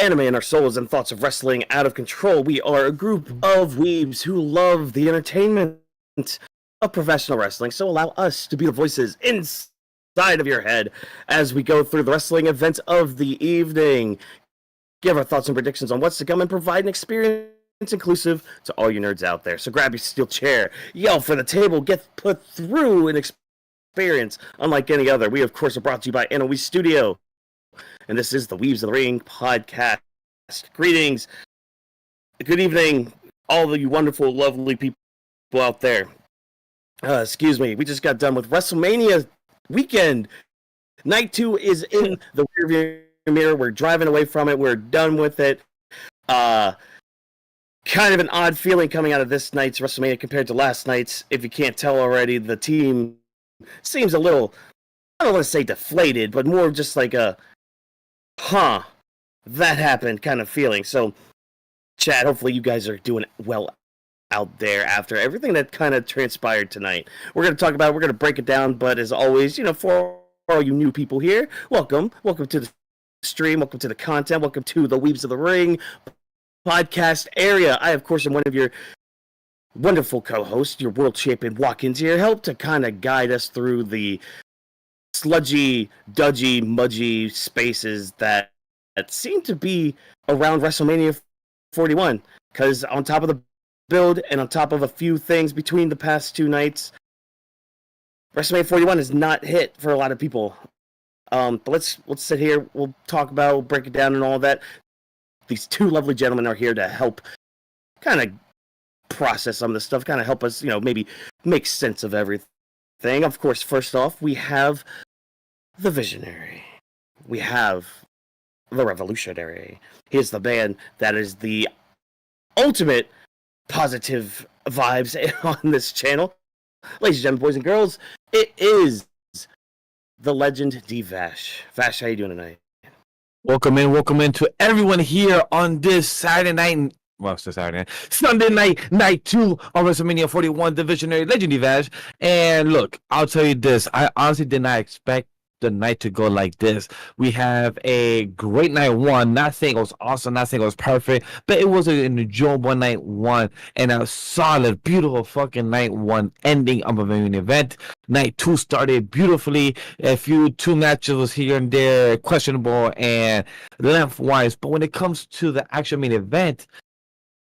anime in our souls and thoughts of wrestling out of control. We are a group of weebs who love the entertainment of professional wrestling, so allow us to be the voices inside of your head as we go through the wrestling events of the evening, give our thoughts and predictions on what's to come, and provide an experience inclusive to all you nerds out there. So grab your steel chair, yell for the table, get put through an experience unlike any other. We, of course, are brought to you by NOE Studio, and this is the Weebs of the Ring podcast. Greetings, good evening, all of you wonderful, lovely people out there. Excuse me, we just got done with WrestleMania weekend. Night 2 is in the rearview mirror. We're driving away from it. We're done with it. Kind of an odd feeling coming out of this night's WrestleMania compared to last night's. If you can't tell already, the team seems a little, I don't want to say deflated, but more just like a, that happened kind of feeling. So, chat, hopefully you guys are doing well out there after everything that kind of transpired tonight. We're going to talk about it, we're going to break it down, but as always, for all you new people here, welcome to the stream, welcome to the content, welcome to the Weebs of the Ring podcast area. I, of course, am one of your wonderful co-hosts, your world champion walk-ins here, help to kind of guide us through the sludgy, dudgy, mudgy spaces that seem to be around WrestleMania 41, because on top of the build and on top of a few things between the past two nights, WrestleMania 41 is not hit for a lot of people. But let's sit here, we'll talk about it, we'll break it down and all that. These two lovely gentlemen are here to help kind of process some of this stuff, kind of help us, maybe make sense of everything. Of course, first off, we have the visionary. We have the revolutionary. Here's the man that is the ultimate positive vibes on this channel. Ladies and gentlemen, boys and girls, it is the legend D Vash. Vash, how you doing tonight? Welcome in to everyone here on this Saturday night. Well, it's Saturday night. Sunday night 2 of WrestleMania 41, the visionary legend D Vash. And look, I'll tell you this. I honestly did not expect the night to go like this. We have a great night 1. Not saying it was awesome, not saying it was perfect, but it was an enjoyable night 1 and a solid, beautiful fucking night 1 ending of a main event. Night 2 started beautifully. Two matches was here and there, questionable and length-wise, but when it comes to the actual main event,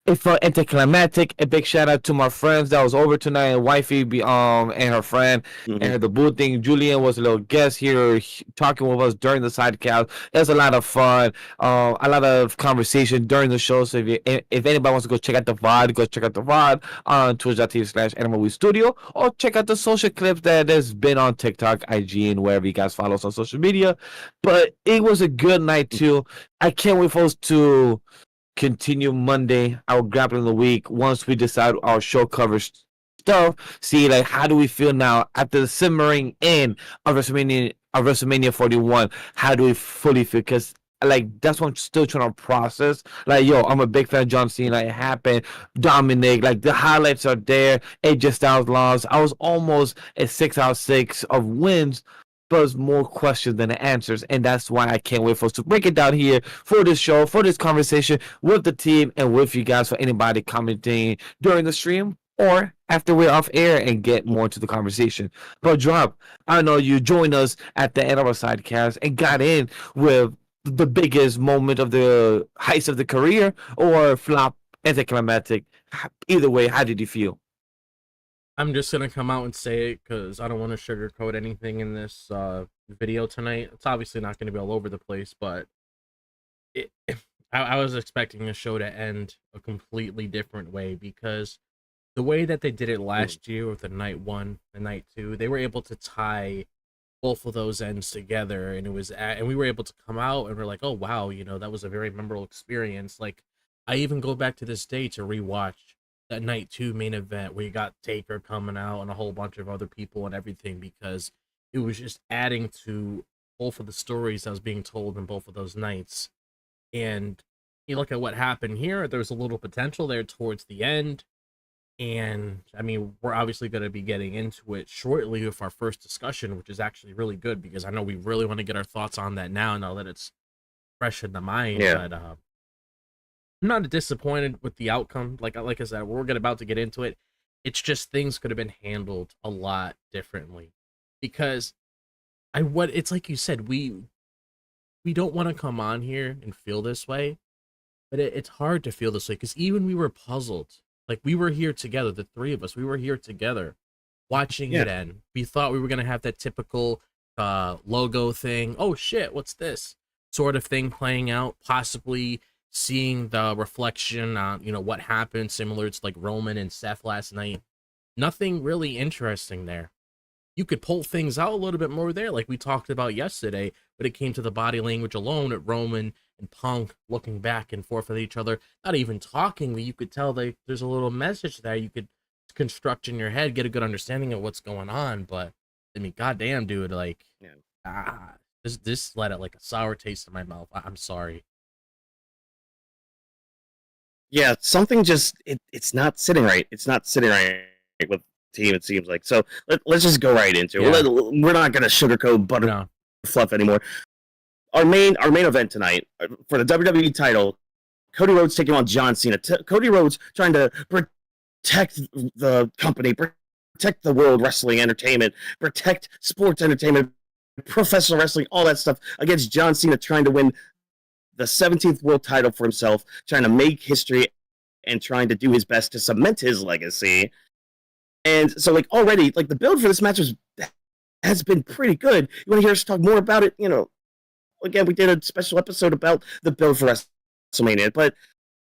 it felt anticlimactic. A big shout out to my friends that was over tonight, wifey, and her friend, and the booth thing. Julian was a little guest here talking with us during the sidecast. It was a lot of fun, a lot of conversation during the show. So if anybody wants to go check out the VOD, go check out the VOD on twitch.tv/AnimalWeStudio, or check out the social clips that has been on TikTok, IG, and wherever you guys follow us on social media. But it was a good night too. I can't wait for us to continue Monday, our grappling of the week, once we decide our show coverage stuff. See, how do we feel now after the simmering in of WrestleMania 41? How do we fully feel? Because that's what I'm still trying to process. I'm a big fan of John Cena. It happened. Dominik, the highlights are there. AJ Styles lost. I was almost at 6 out of 6 of wins, but there's more questions than answers, and that's why I can't wait for us to break it down here for this show, for this conversation with the team and with you guys, for anybody commenting during the stream or after we're off air and get more into the conversation. But Drop, I know you joined us at the end of our sidecast and got in with the biggest moment of the heist of the career or flop, anticlimactic. Either way, how did you feel? I'm just going to come out and say it because I don't want to sugarcoat anything in this video tonight. It's obviously not going to be all over the place, but I was expecting the show to end a completely different way, because the way that they did it last year with the night 1 and night 2, they were able to tie both of those ends together, and we were able to come out and we're like, oh wow, that was a very memorable experience. I even go back to this day to rewatch that night 2 main event where you got Taker coming out and a whole bunch of other people and everything, because it was just adding to both of the stories that was being told in both of those nights. And you look at what happened here, there's a little potential there towards the end. And I mean, we're obviously going to be getting into it shortly with our first discussion, which is actually really good, because I know we really want to get our thoughts on that now that it's fresh in the mind. Yeah. But I'm not disappointed with the outcome. Like I said, about to get into it. It's just things could have been handled a lot differently, because it's like you said, we don't want to come on here and feel this way, but it's hard to feel this way because even we were puzzled. Like, we were here together, the three of us. We were here together watching it end. We thought we were gonna have that typical logo thing. Oh shit, what's this? Sort of thing playing out, possibly seeing the reflection on, what happened, similar to like Roman and Seth last night. Nothing really interesting there. You could pull things out a little bit more there, like we talked about yesterday, but it came to the body language alone at Roman and Punk looking back and forth at each other, not even talking, but you could tell there's a little message there you could construct in your head, get a good understanding of what's going on. But I mean, goddamn, dude, like, this let out like a sour taste in my mouth. I'm sorry. Yeah, something just it's not sitting right. It's not sitting right with the team, it seems like. So let's just go right into it. We're not gonna sugarcoat butter fluff anymore. Our main event tonight for the WWE title, Cody Rhodes taking on John Cena. Cody Rhodes trying to protect the company, protect the world wrestling entertainment, protect sports entertainment, professional wrestling, all that stuff against John Cena trying to win the 17th world title for himself, trying to make history and trying to do his best to cement his legacy. And so, like, already, like, the build for this match has been pretty good. You want to hear us talk more about it? Again, we did a special episode about the build for WrestleMania, but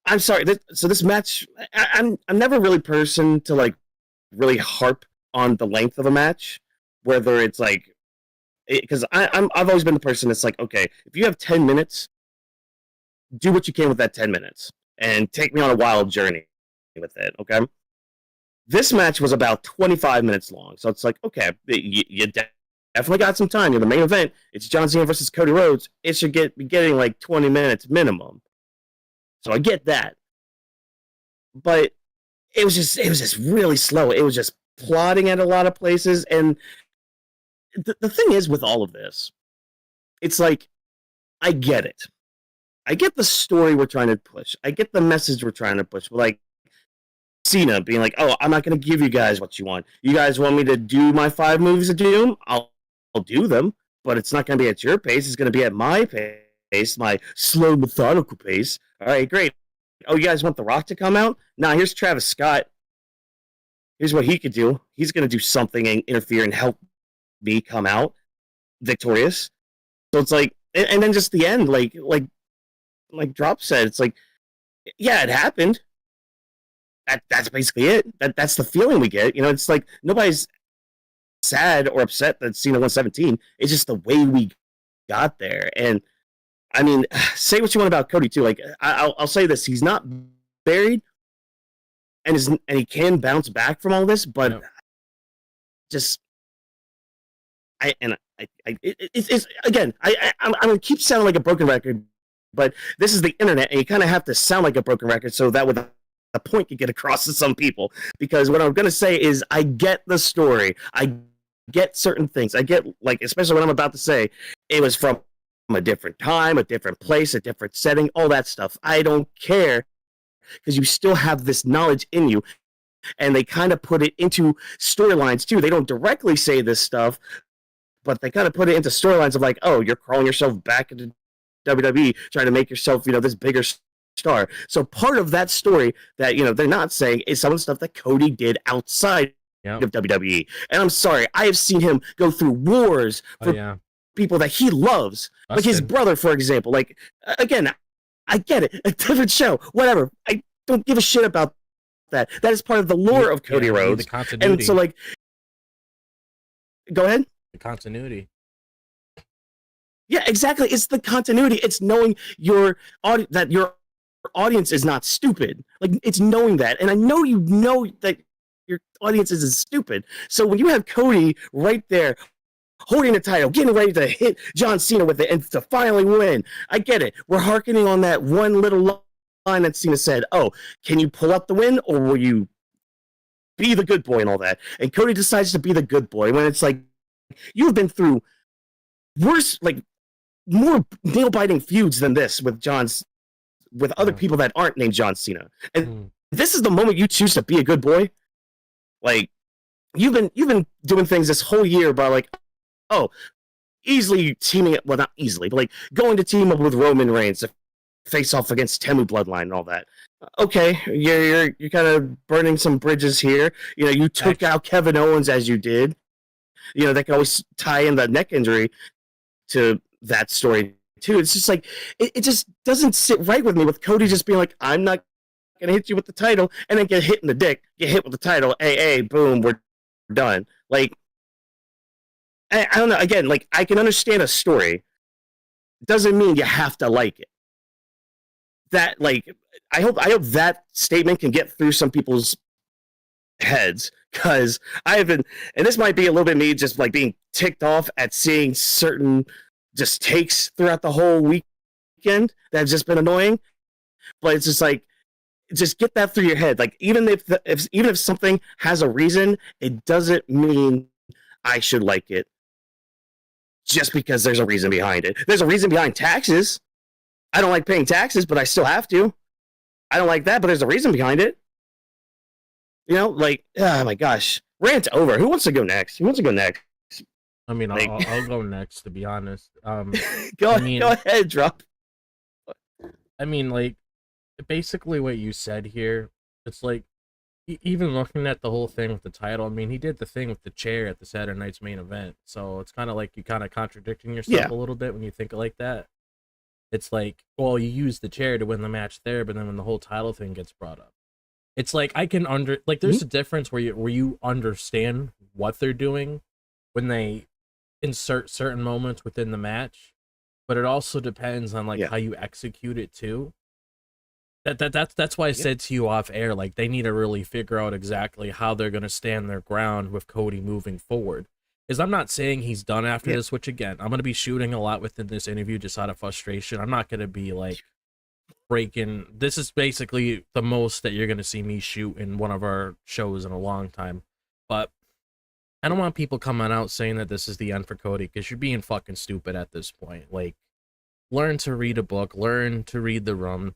I'm sorry. This match, I'm never really a person to, like, really harp on the length of a match, whether it's like, because I've always been the person that's like, okay, if you have 10 minutes, do what you can with that 10 minutes and take me on a wild journey with it, okay? This match was about 25 minutes long, so it's like, okay, you definitely got some time. You're the main event. It's John Cena versus Cody Rhodes. It should be getting like 20 minutes minimum. So I get that. But it was just really slow. It was just plotting at a lot of places, and the thing is with all of this, it's like, I get it. I get the story we're trying to push. I get the message we're trying to push. Like, Cena being like, oh, I'm not going to give you guys what you want. You guys want me to do my 5 moves of doom? I'll do them, but it's not going to be at your pace. It's going to be at my pace, my slow, methodical pace. All right, great. Oh, you guys want The Rock to come out? Nah, here's Travis Scott. Here's what he could do. He's going to do something and interfere and help me come out victorious. So it's like, and then just the end, like Drop said, it's like, yeah, it happened. That's basically it. That's the feeling we get. It's like nobody's sad or upset that Cena won 17. It's just the way we got there. And I mean, say what you want about Cody too. Like, I'll say this: he's not buried, and he can bounce back from all this. But just it's again, I'm gonna keep sounding like a broken record. But this is the internet, and you kind of have to sound like a broken record so that the point can get across to some people. Because what I'm going to say is, I get the story. I get certain things. I get, like, especially what I'm about to say, it was from a different time, a different place, a different setting, all that stuff. I don't care, because you still have this knowledge in you. And they kind of put it into storylines, too. They don't directly say this stuff, but they kind of put it into storylines of like, oh, you're crawling yourself back into WWE, trying to make yourself, this bigger star. So part of that story that, they're not saying is some of the stuff that Cody did outside of WWE. And I'm sorry, I have seen him go through wars for people that he loves. Like his brother, for example. Like, again, I get it. A different show, whatever. I don't give a shit about that. That is part of the lore of Cody Rhodes. The continuity. And so, like, go ahead. The continuity. Yeah, exactly. It's the continuity. It's knowing that your audience is not stupid. Like, it's knowing that. And I know you know that your audience isn't stupid. So when you have Cody right there holding the title, getting ready to hit John Cena with it and to finally win, I get it. We're hearkening on that one little line that Cena said, oh, can you pull up the win, or will you be the good boy and all that? And Cody decides to be the good boy when it's like, you've been through worse, like, more nail-biting feuds than this with John with other people that aren't named John Cena. And this is the moment you choose to be a good boy. Like, you've been doing things this whole year by like, oh, easily teaming it. Well, not easily, but like going to team up with Roman Reigns to face off against Temu Bloodline and all that. Okay, you're kind of burning some bridges here. You know, you took out Kevin Owens as you did. You know, that can always tie in the neck injury to that story too. It's just like it just doesn't sit right with me with Cody just being like, I'm not gonna hit you with the title, and then get hit in the dick, get hit with the title, hey, boom, we're done. Like, I don't know. Again, like, I can understand a story. Doesn't mean you have to like it. That, like, I hope that statement can get through some people's heads, because I have been, and this might be a little bit me just like being ticked off at seeing certain just takes throughout the whole weekend that have just been annoying. But it's just like, just get that through your head. Like, even if something has a reason, it doesn't mean I should like it just because there's a reason behind it. There's a reason behind taxes. I don't like paying taxes, but I still have to. I don't like that, but there's a reason behind it. You know, like, oh my gosh. Rant over. Who wants to go next? Who wants to go next? I mean, Like... I'll go next, to be honest. Go ahead, drop. I mean, like, basically what you said here, it's like, even looking at the whole thing with the title, I mean, he did the thing with the chair at the Saturday night's main event. So it's kind of like you kind of contradicting yourself a little bit when you think it like that. It's like, well, you use the chair to win the match there, but then when the whole title thing gets brought up, it's like I can there's a difference where you understand what they're doing when they insert certain moments within the match, but it also depends on how you execute it too. That's why I said to you off air, like, they need to really figure out exactly how they're going to stand their ground with Cody moving forward. Because I'm not saying he's done after this, which, again, I'm going to be shooting a lot within this interview just out of frustration. I'm not going to be, like, breaking. This is basically the most that you're going to see me shoot in one of our shows in a long time. But I don't want people coming out saying that this is the end for Cody, because you're being fucking stupid at this point. Like, learn to read a book. Learn to read the room.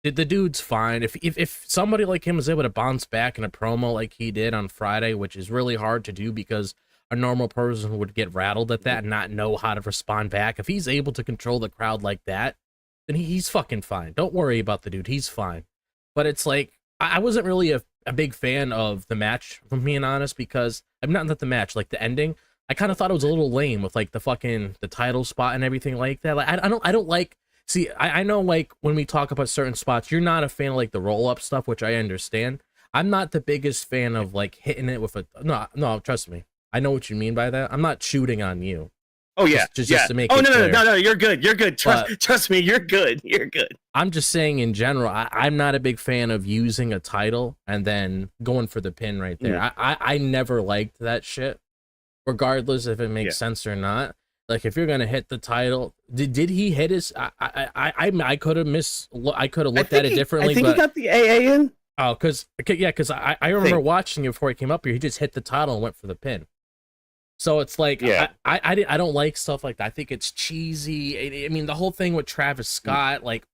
The dude's fine. If somebody like him was able to bounce back in a promo like he did on Friday, which is really hard to do because a normal person would get rattled at that and not know how to respond back. If he's able to control the crowd like that, then he's fucking fine. Don't worry about the dude. He's fine. But it's like, I wasn't really a big fan of the match, if I'm being honest, because I'm not the match, like the ending. I kind of thought it was a little lame with like the title spot and everything like that. Like, I don't like. See, I know, like, when we talk about certain spots, you're not a fan of, like, the roll-up stuff, which I understand. I'm not the biggest fan of, like, hitting it with a... No, trust me. I know what you mean by that. I'm not shooting on you. Oh, yeah. Just to make it clear. No, you're good. You're good. Trust me, you're good. You're good. I'm just saying, in general, I'm not a big fan of using a title and then going for the pin right there. I never liked that shit, regardless if it makes sense or not. Like, if you're gonna hit the title, did he hit his? I could have looked at it differently. I think he got the AA in. Oh, because I remember watching it before he came up here. He just hit the title and went for the pin. So it's like, I don't like stuff like that. I think it's cheesy. I mean, the whole thing with Travis Scott, like,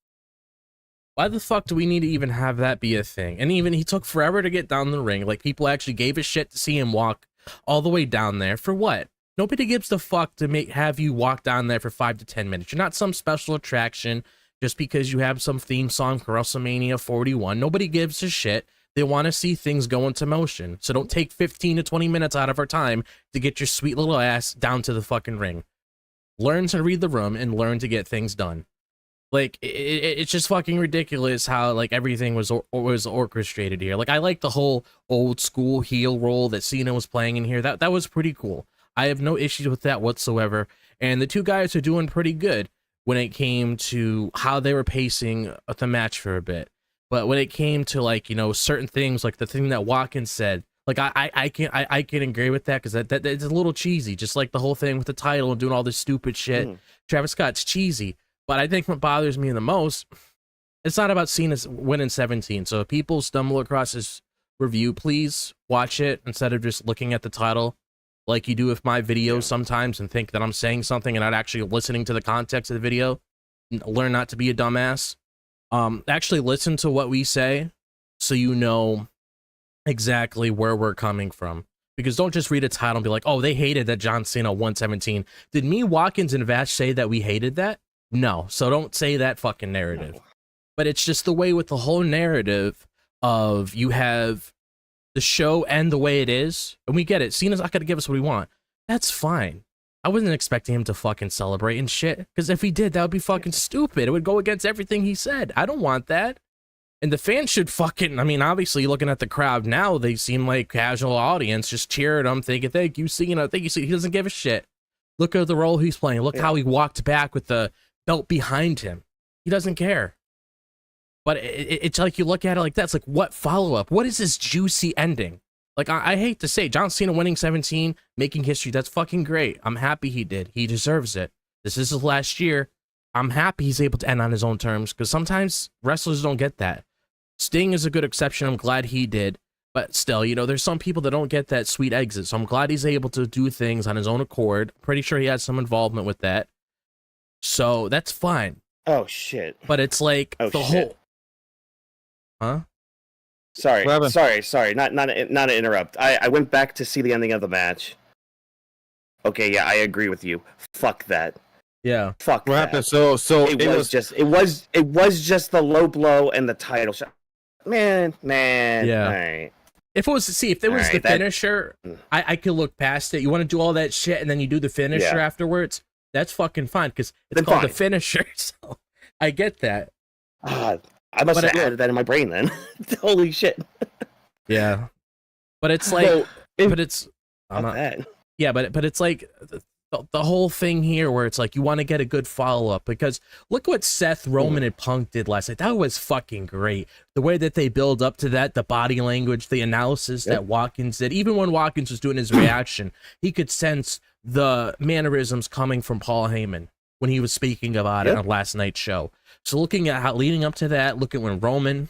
why the fuck do we need to even have that be a thing? And even he took forever to get down the ring. Like, people actually gave a shit to see him walk all the way down there for what? Nobody gives the fuck to have you walk down there for 5 to 10 minutes. You're not some special attraction just because you have some theme song for WrestleMania 41. Nobody gives a shit. They want to see things go into motion. So don't take 15 to 20 minutes out of our time to get your sweet little ass down to the fucking ring. Learn to read the room and learn to get things done. Like, it's just fucking ridiculous how, like, everything was orchestrated here. Like, I like the whole old school heel role that Cena was playing in here. That was pretty cool. I have no issues with that whatsoever. And the two guys are doing pretty good when it came to how they were pacing the match for a bit. But when it came to, like, you know, certain things, like the thing that Watkins said, like, I can agree with that, because that's a little cheesy. Just like the whole thing with the title and doing all this stupid shit. Travis Scott's cheesy. But I think what bothers me the most, it's not about Cena winning 17. So if people stumble across this review, please watch it instead of just looking at the title like you do with my videos sometimes and think that I'm saying something and not actually listening to the context of the video. Learn not to be a dumbass. Actually listen to what we say so you know exactly where we're coming from. Because don't just read a title and be like, oh, they hated that John Cena 117. Did me, Watkins, and Vash say that we hated that? No. So don't say that fucking narrative. No. But it's just the way with the whole narrative of you have the show and the way it is. And we get it. Cena's not going to give us what we want. That's fine. I wasn't expecting him to fucking celebrate and shit. Because if he did, that would be fucking stupid. It would go against everything he said. I don't want that. And the fans should fucking, I mean, obviously, looking at the crowd now, they seem like casual audience just cheering him, thinking, thank you, Cena, thank you, Cena. He doesn't give a shit. Look at the role he's playing. Look how he walked back with the belt behind him. He doesn't care. But it's like you look at it like that. It's like, what follow-up? What is this juicy ending? Like, I hate to say, John Cena winning 17, making history, that's fucking great. I'm happy he did. He deserves it. This is his last year. I'm happy he's able to end on his own terms, because sometimes wrestlers don't get that. Sting is a good exception. I'm glad he did. But still, you know, there's some people that don't get that sweet exit. So I'm glad he's able to do things on his own accord. Pretty sure he had some involvement with that. So that's fine. Oh, shit. But it's like whole... Huh? Sorry. Not to interrupt. I went back to see the ending of the match. Okay, yeah, I agree with you. Fuck that. Yeah. Fuck what that. happened? So it was just the low blow and the title shot. Man. Yeah. All right. If it was the finisher, I could look past it. You want to do all that shit and then you do the finisher afterwards? That's fucking fine, because it's called the finisher. So I get that. I must have added that in my brain then. Holy shit. Yeah. But it's like, yeah, but it's like the whole thing here where it's like you want to get a good follow-up, because look what Seth, Roman, and Punk did last night. That was fucking great. The way that they build up to that, the body language, the analysis that Watkins did. Even when Watkins was doing his reaction, he could sense the mannerisms coming from Paul Heyman when he was speaking about it on last night's show. So looking at how leading up to that, look at when Roman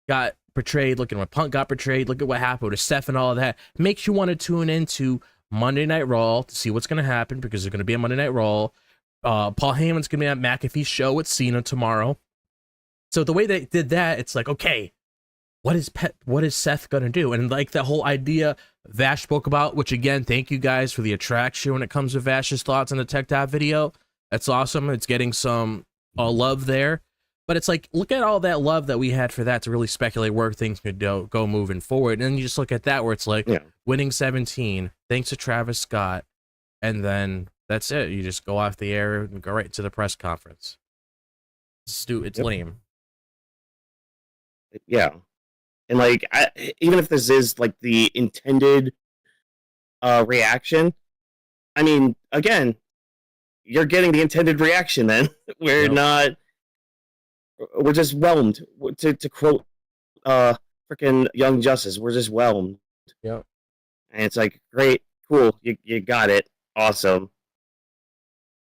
got portrayed, looking when Punk got portrayed, look at what happened with Seth and all of that, makes you want to tune into Monday Night Raw to see what's going to happen, because there's going to be a Monday Night Raw. Paul Heyman's going to be at McAfee's show with Cena tomorrow. So the way they did that, it's like, okay, what is Seth going to do? And like the whole idea Vash spoke about, which again, thank you guys for the attraction when it comes to Vash's thoughts on the Tech Dive video. That's awesome. It's getting some love there. But it's like, look at all that love that we had for that to really speculate where things could go moving forward. And then you just look at that where it's like winning 17, thanks to Travis Scott. And then that's it. You just go off the air and go right to the press conference. It's lame. Yeah. And like, even if this is like the intended reaction, I mean, again, you're getting the intended reaction then. We're just whelmed. To quote freaking Young Justice, we're just whelmed. Yep. And it's like, great, cool, you got it, awesome.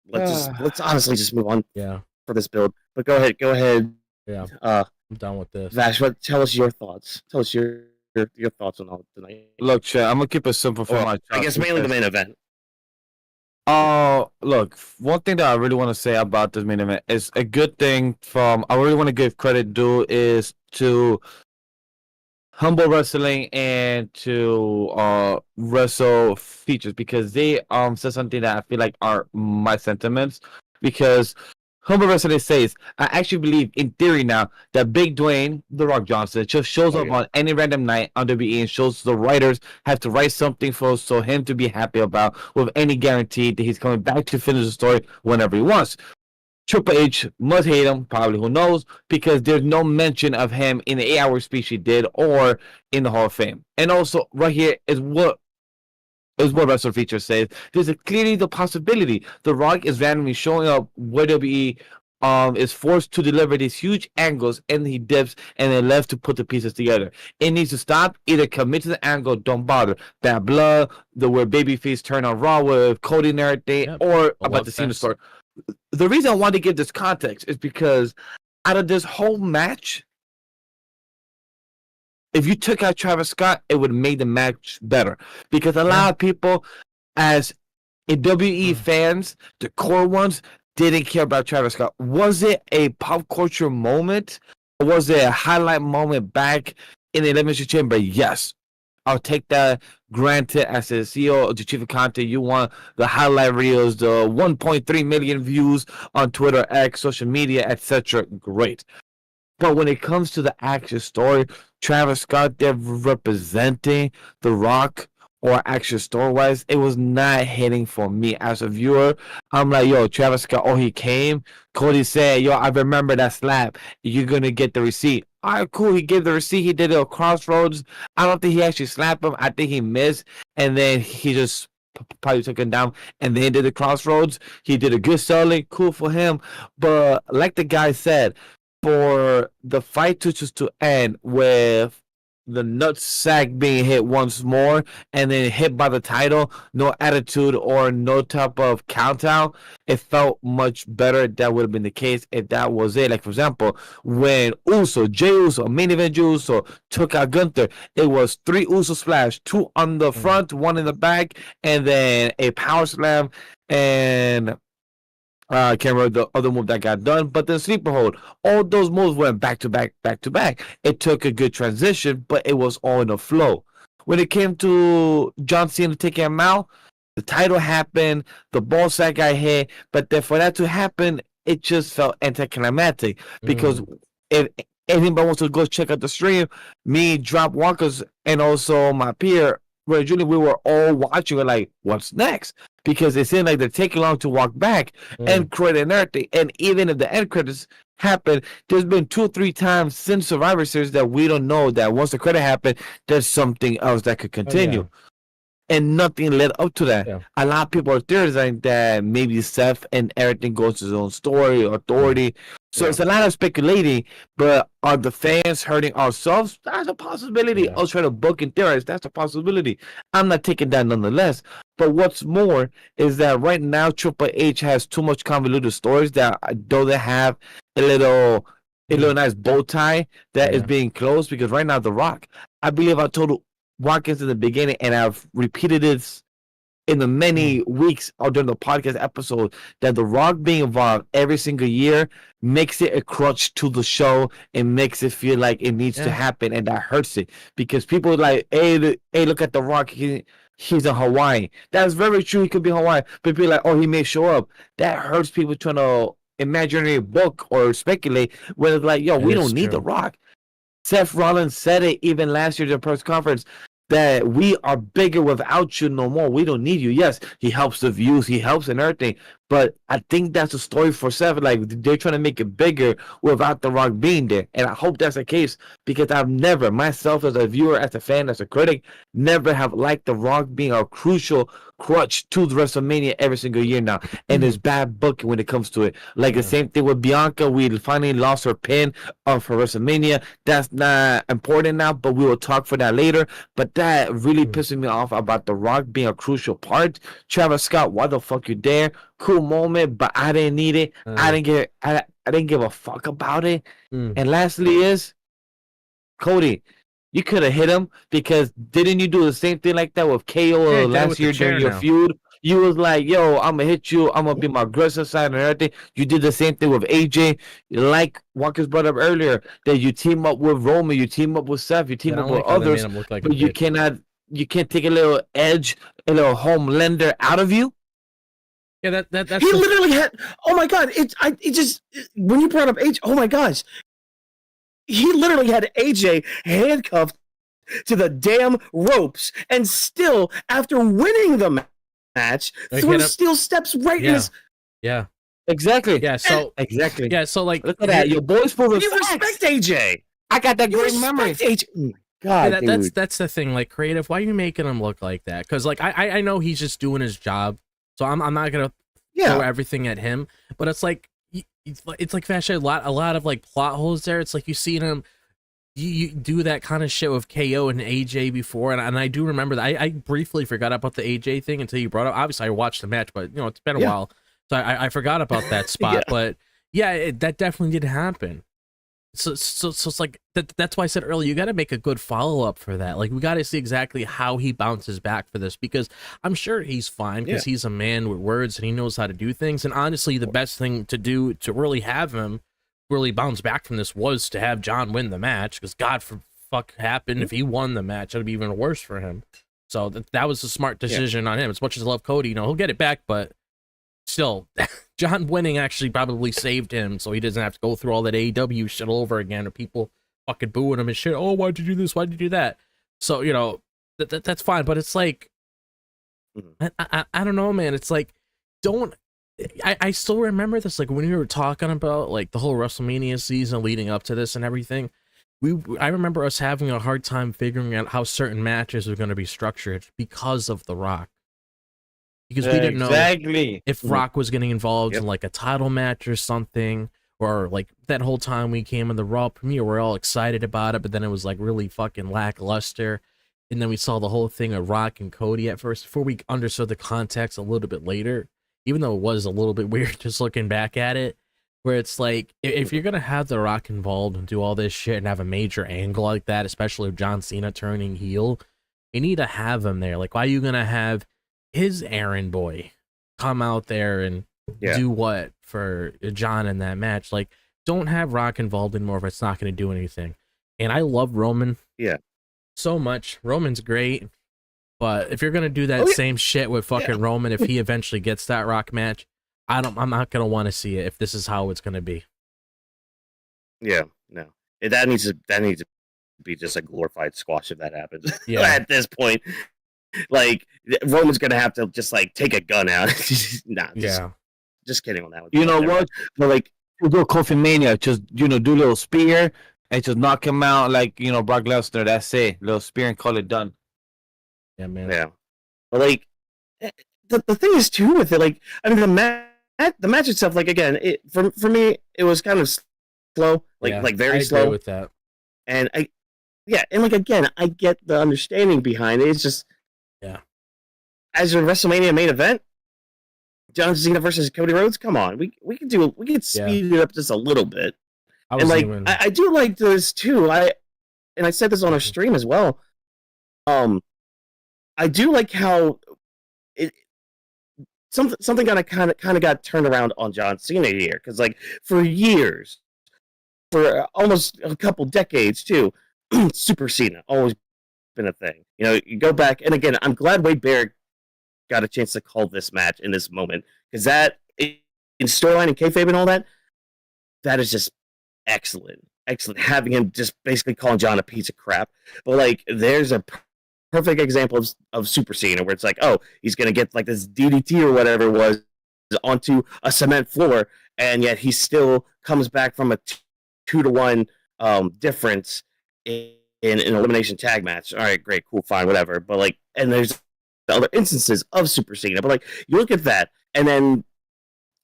Let's honestly just move on. Yeah. For this build. But go ahead. Yeah. I'm done with this. Vash, tell us your thoughts. Tell us your thoughts on all tonight. Look, Chad, I'm gonna keep it simple for my. I guess mainly the main event. Look, one thing that I really want to say about this main event is a good thing I really want to give credit due is to Humble Wrestling and to Wrestle Features, because they said something that I feel like are my sentiments, because Humble Wrestling says, I actually believe in theory now that Big Dwayne, The Rock Johnson, just shows up on any random night on WWE and shows the writers have to write something so him to be happy about, with any guarantee that he's coming back to finish the story whenever he wants. Triple H must hate him, probably, who knows, because there's no mention of him in the 8-hour speech he did or in the Hall of Fame. And also, right here is what Wrestle Feature says. There's clearly the possibility The Rock is randomly showing up where WWE is forced to deliver these huge angles, and he dips and then left to put the pieces together. It needs to stop. Either commit to the angle, don't bother. Bad blood, where babyface turn on Raw with Cody and everything, or about the Cena story. The reason I wanted to give this context is because out of this whole match, if you took out Travis Scott, it would have made the match better. Because a lot of people, as WWE fans, the core ones, didn't care about Travis Scott. Was it a pop culture moment? Or was it a highlight moment back in the Elimination Chamber? Yes. I'll take that granted as a CEO of the Chief of Content. You want the highlight reels, the 1.3 million views on Twitter, X, social media, etc. Great. But when it comes to the action story, Travis Scott there representing The Rock or action story-wise, it was not hitting for me as a viewer. I'm like, yo, Travis Scott, oh, he came. Cody said, yo, I remember that slap. You're going to get the receipt. All right, cool. He gave the receipt. He did it at Crossroads. I don't think he actually slapped him. I think he missed. And then he just probably took him down. And then did the Crossroads. He did a good selling. Cool for him. But like the guy said, for the fight to end with the nutsack being hit once more and then hit by the title, no attitude or no type of countdown, it felt much better. That would have been the case if that was it. Like, for example, when Jay Uso, main event Jey Uso, took out Gunther, it was 3 Uso splash, 2 on the front, 1 in the back, and then a power slam, and I can't remember the other move that got done, but the sleeper hold. All those moves went back to back, back to back. It took a good transition, but it was all in a flow. When it came to John Cena taking him out, the title happened, the ball sack got hit, but then for that to happen, it just felt anticlimactic. Because if anybody wants to go check out the stream, me, Drop Walkers, and also my peer, Ray Jr., we were all watching. We're like, what's next? Because it seemed like they're taking long to walk back and credit and everything. And even if the end credits happen, there's been 2 or 3 times since Survivor Series that we don't know that once the credit happened, there's something else that could continue. And nothing led up to that. A lot of people are theorizing that maybe Seth and everything goes to his own story or authority. So it's a lot of speculating, but are the fans hurting ourselves? That's a possibility. Us trying to book and theorize, that's a possibility. I'm not taking that nonetheless. But what's more is that right now Triple H has too much convoluted stories that don't have a little nice bow tie that is being closed, because right now The Rock, I believe I told Watkins in the beginning, and I've repeated this in the many weeks or during the podcast episode, that The Rock being involved every single year makes it a crutch to the show and makes it feel like it needs to happen, and that hurts it, because people are like, hey, look at The Rock, he's in Hawaii. That's very true, he could be Hawaii, but people are like, oh, he may show up. That hurts people trying to imaginary book or speculate, when it's like, yo, we don't need The Rock. Seth Rollins said it even last year at the press conference, that we are bigger without you no more. We don't need you. Yes, he helps the views, he helps and everything, but I think that's a story for Seth. Like, they're trying to make it bigger without The Rock being there, and I hope that's the case, because I've never, myself as a viewer, as a fan, as a critic, never have liked The Rock being a crucial crutch to the WrestleMania every single year now, and there's bad booking when it comes to it. Like the same thing with Bianca, we finally lost her pin for WrestleMania. That's not important now, but we will talk for that later. But that really pisses me off about The Rock being a crucial part. Travis Scott, why the fuck you there? Cool moment, but I didn't need it. I didn't give a fuck about it. And lastly is Cody. You could have hit him, because didn't you do the same thing like that with KO last year during your feud? You was like, yo, I'm going to hit you. I'm going to be my aggressive side and everything. You did the same thing with AJ. Like Walker's brought up earlier, that you team up with Roman, you team up with Seth, you team up with others, but you can't take a little edge, a little Homelander out of you. Yeah, that's he literally had. Oh my god! When you brought up AJ, oh my gosh, he literally had AJ handcuffed to the damn ropes, and still, after winning the match, threw steel steps right in his. Yeah. Exactly. Yeah. So exactly. Yeah. So like, look at that. Your boys proving you respect AJ. I got that great memory. AJ. God, that's the thing. Like, creative, why are you making him look like that? Because like I know he's just doing his job, so I'm not gonna throw everything at him. But it's like Vash, a lot of like plot holes there. It's like you see him. You do that kind of shit with KO and AJ before, and I do remember that. I briefly forgot about the AJ thing until you brought it up. Obviously, I watched the match, but it's been a while, so I forgot about that spot. But yeah, that definitely did happen. So it's like that's why I said earlier, you got to make a good follow-up for that. Like, we got to see exactly how he bounces back for this, because I'm sure he's fine, because he's a man with words and he knows how to do things. And honestly, the best thing to do to really have him really bounce back from this was to have John win the match, because God for fuck happened if he won the match, it'd be even worse for him. So that was a smart decision on him. As much as I love Cody, he'll get it back, but still, John winning actually probably saved him, so he doesn't have to go through all that AEW shit all over again, or people fucking booing him and shit. Oh, why'd you do this? Why'd you do that? So, that's fine, but it's like, I don't know, man. It's like, I still remember this, like, when we were talking about, like, the whole WrestleMania season leading up to this and everything. I remember us having a hard time figuring out how certain matches were going to be structured because of The Rock. Because we didn't know if Rock was getting involved in, like, a title match or something, or, like, that whole time we came in the Raw premiere, we're all excited about it, but then it was, like, really fucking lackluster. And then we saw the whole thing of Rock and Cody at first, before we understood the context a little bit later, even though it was a little bit weird just looking back at it. Where it's like, if you're going to have The Rock involved and do all this shit and have a major angle like that, especially with John Cena turning heel, you need to have him there. Like, why are you going to have his errand boy come out there and do what for John in that match? Like, don't have Rock involved anymore if it's not going to do anything. And I love Roman so much. Roman's great. But if you're going to do that same shit with fucking Roman, if he eventually gets that Rock match, I'm not gonna want to see it if this is how it's gonna be. Yeah, no, that needs to be just a glorified squash if that happens. At this point, like, Roman's gonna have to just, like, take a gun out. Just kidding on that one. You know what? But, like, do a Coffee Mania, just do a little spear and just knock him out like Brock Lesnar. That's it, little spear and call it done. Yeah, man. Yeah, but, like, the thing is too with it, like, I mean, the match itself, like, again, for me, it was kind of slow, like very slow. I agree with that. And like, again, I get the understanding behind it. It's just, as a WrestleMania main event, John Cena versus Cody Rhodes. Come on, we could speed it up just a little bit. I do like this too. I said this on our stream as well. I do like how something kind of got turned around on John Cena here, because, like, for years, for almost a couple decades too, Super Cena always been a thing. You go back, and again, I'm glad Wade Barrett got a chance to call this match in this moment, because that, in storyline and kayfabe and all that, that is just excellent. Having him just basically calling John a piece of crap, but, like, there's a perfect example of Super Cena where it's like, oh, he's gonna get, like, this DDT or whatever it was onto a cement floor, and yet he still comes back from a 2-1 difference in an elimination tag match. All right, great, cool, fine, whatever. But, like, and there's other instances of Super Cena, but, like, you look at that, and then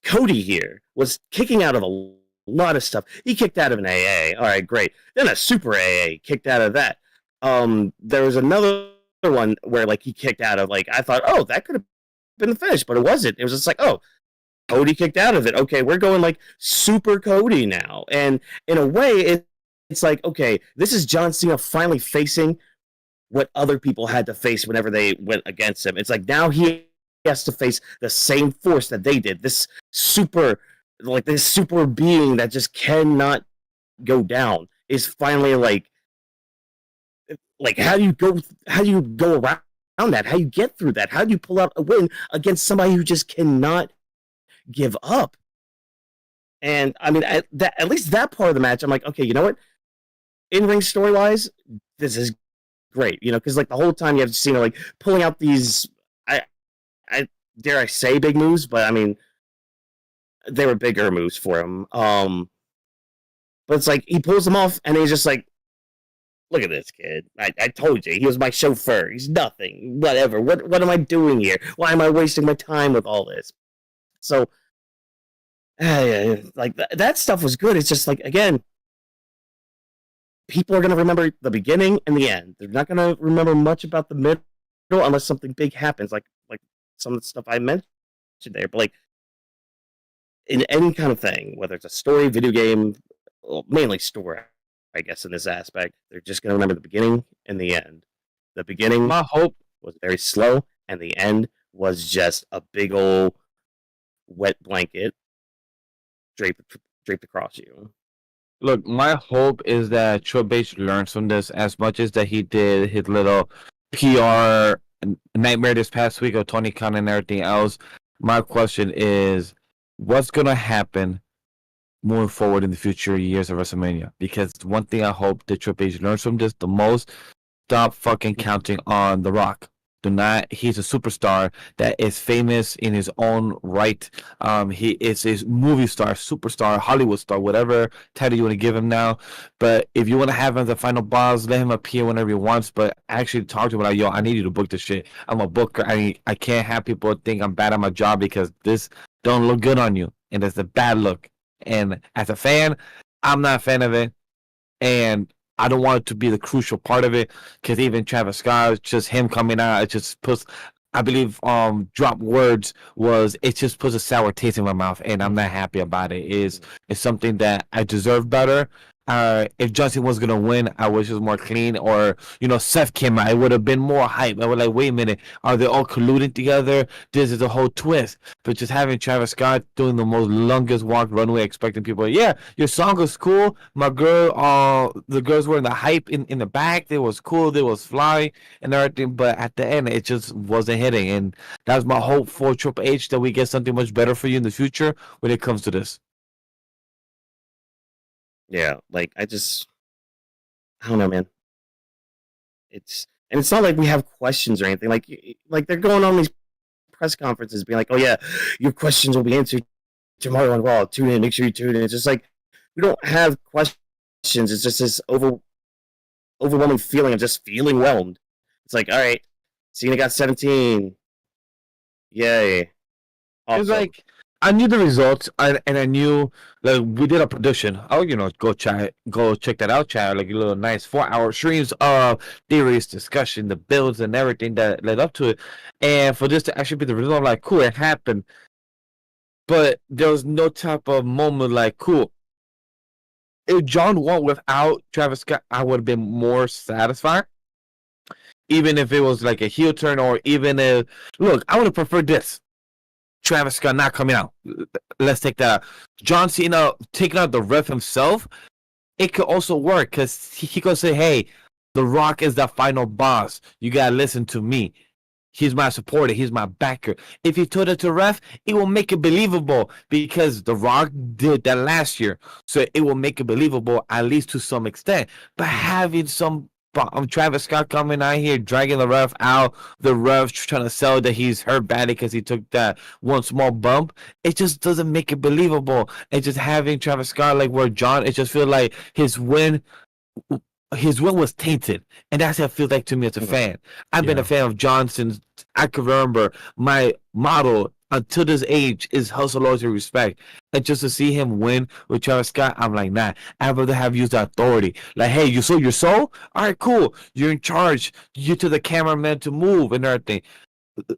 Cody here was kicking out of a lot of stuff. He kicked out of an AA. All right, great. Then a Super AA kicked out of that. There was another one where, like, he kicked out of, like, I thought, oh, that could have been the finish, but it wasn't. It was just like, oh, Cody kicked out of it. Okay, we're going, like, Super Cody now. And in a way, it's like, okay, this is John Cena finally facing what other people had to face whenever they went against him. It's like, now he has to face the same force that they did. This super being that just cannot go down is finally, like, how do you go around that? How do you get through that? How do you pull out a win against somebody who just cannot give up? And I mean, at least that part of the match, I'm like, okay, you know what? In-ring story-wise, this is great, because, like, the whole time you have Cena, like, pulling out these, I dare I say, big moves, but I mean, they were bigger moves for him. But it's like he pulls them off, and he's just like, look at this kid. I told you, he was my chauffeur. He's nothing. Whatever. What am I doing here? Why am I wasting my time with all this? So, like, that stuff was good. It's just like, again, people are going to remember the beginning and the end. They're not going to remember much about the middle unless something big happens, like some of the stuff I mentioned there. But, like, in any kind of thing, whether it's a story, video game, mainly story, I guess, in this aspect. They're just going to remember the beginning and the end. The beginning My hope, was very slow, and the end was just a big old wet blanket draped across you. look, my hope is that Triple H learns from this as much as that he did his little PR nightmare this past week of Tony Khan and everything else. My question is, what's gonna happen moving forward in the future years of WrestleMania? Because one thing I hope that Triple H learns from this the most: stop fucking counting on The Rock. Do not. He's a superstar that is famous in his own right. He is a movie star, superstar, Hollywood star, whatever title you want to give him now. But if you want to have him as the final boss, let him appear whenever he wants. But actually talk to him like, yo, I need you to book this shit. I'm a booker. I can't have people think I'm bad at my job because this don't look good on you, and that's a bad look. And as a fan, I'm not a fan of it. And I don't want it to be the crucial part of it, because even Travis Scott, just him coming out, it just puts, I believe, drop words was, it just puts a sour taste in my mouth, and I'm not happy about it. It's something that I deserve better. If John Cena was gonna win, I wish it was more clean. Or Seth came out, it would have been more hype. I was like, wait a minute, are they all colluding together? This is a whole twist. But just having Travis Scott doing the most longest walk runway, expecting people, yeah, your song was cool. My girl, the girls were in the hype in the back. It was cool. They was fly and everything. But at the end, it just wasn't hitting. And that's my hope for Triple H, that we get something much better for you in the future when it comes to this. Yeah, like I don't know, man. It's not like we have questions or anything. Like they're going on these press conferences, being like, "Oh yeah, your questions will be answered tomorrow on Raw. Tune in, make sure you tune in." It's just like we don't have questions. It's just this overwhelming feeling of just feeling whelmed. It's like, all right, Cena got 17. Yay! Awesome. It's like, I knew the results, and I knew, like, we did a prediction. Oh, go check that out, chat. Like a little nice 4-hour streams of theories, discussion, the builds, and everything that led up to it. And for this to actually be the result, I'm like, cool, it happened. But there was no type of moment like, cool. If John won without Travis Scott, I would have been more satisfied. Even if it was like a heel turn, or even if, look, I would have preferred this. Travis Scott not coming out. Let's take that out. John Cena taking out the ref himself. It could also work, because he could say, hey, The Rock is the final boss. You got to listen to me. He's my supporter. He's my backer. If he told it to ref, it will make it believable, because The Rock did that last year. So it will make it believable, at least to some extent. But having some Travis Scott coming out here, dragging the ref out, the ref trying to sell that he's hurt badly because he took that one small bump, it just doesn't make it believable. And just having Travis Scott, like, where John, it just feels like his win was tainted, and that's how it feels like to me as a fan. I've been a fan of John since I can remember. My motto until this age is hustle, loyalty, respect. And just to see him win with Travis Scott, I'm like, nah, I'd rather have used the authority. Like, hey, you sold your soul? All right, cool. You're in charge. You to the cameraman to move and everything.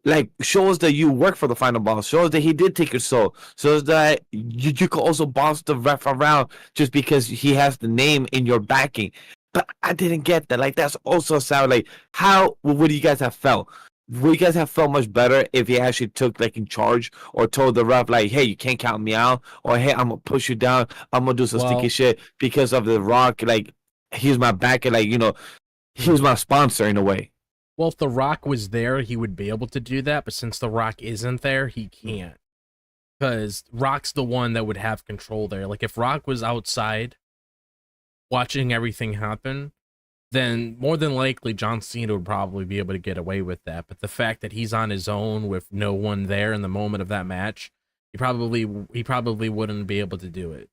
Like, show us that you work for the final boss. Show us that he did take your soul. Show us that you could also boss the ref around just because he has the name in your backing. But I didn't get that. Like, that's also sound like, how would you guys have felt? Would you guys have felt much better if he actually took, like, in charge, or told the ref, like, hey, you can't count me out, or hey, I'm gonna push you down, I'm gonna do some sticky shit because of The Rock, like, he's my backer, like, he's my sponsor in a way. Well, if The Rock was there, he would be able to do that, but since The Rock isn't there, he can't. Because Rock's the one that would have control there. Like, if Rock was outside watching everything happen, then more than likely John Cena would probably be able to get away with that. But the fact that he's on his own with no one there in the moment of that match, he probably wouldn't be able to do it.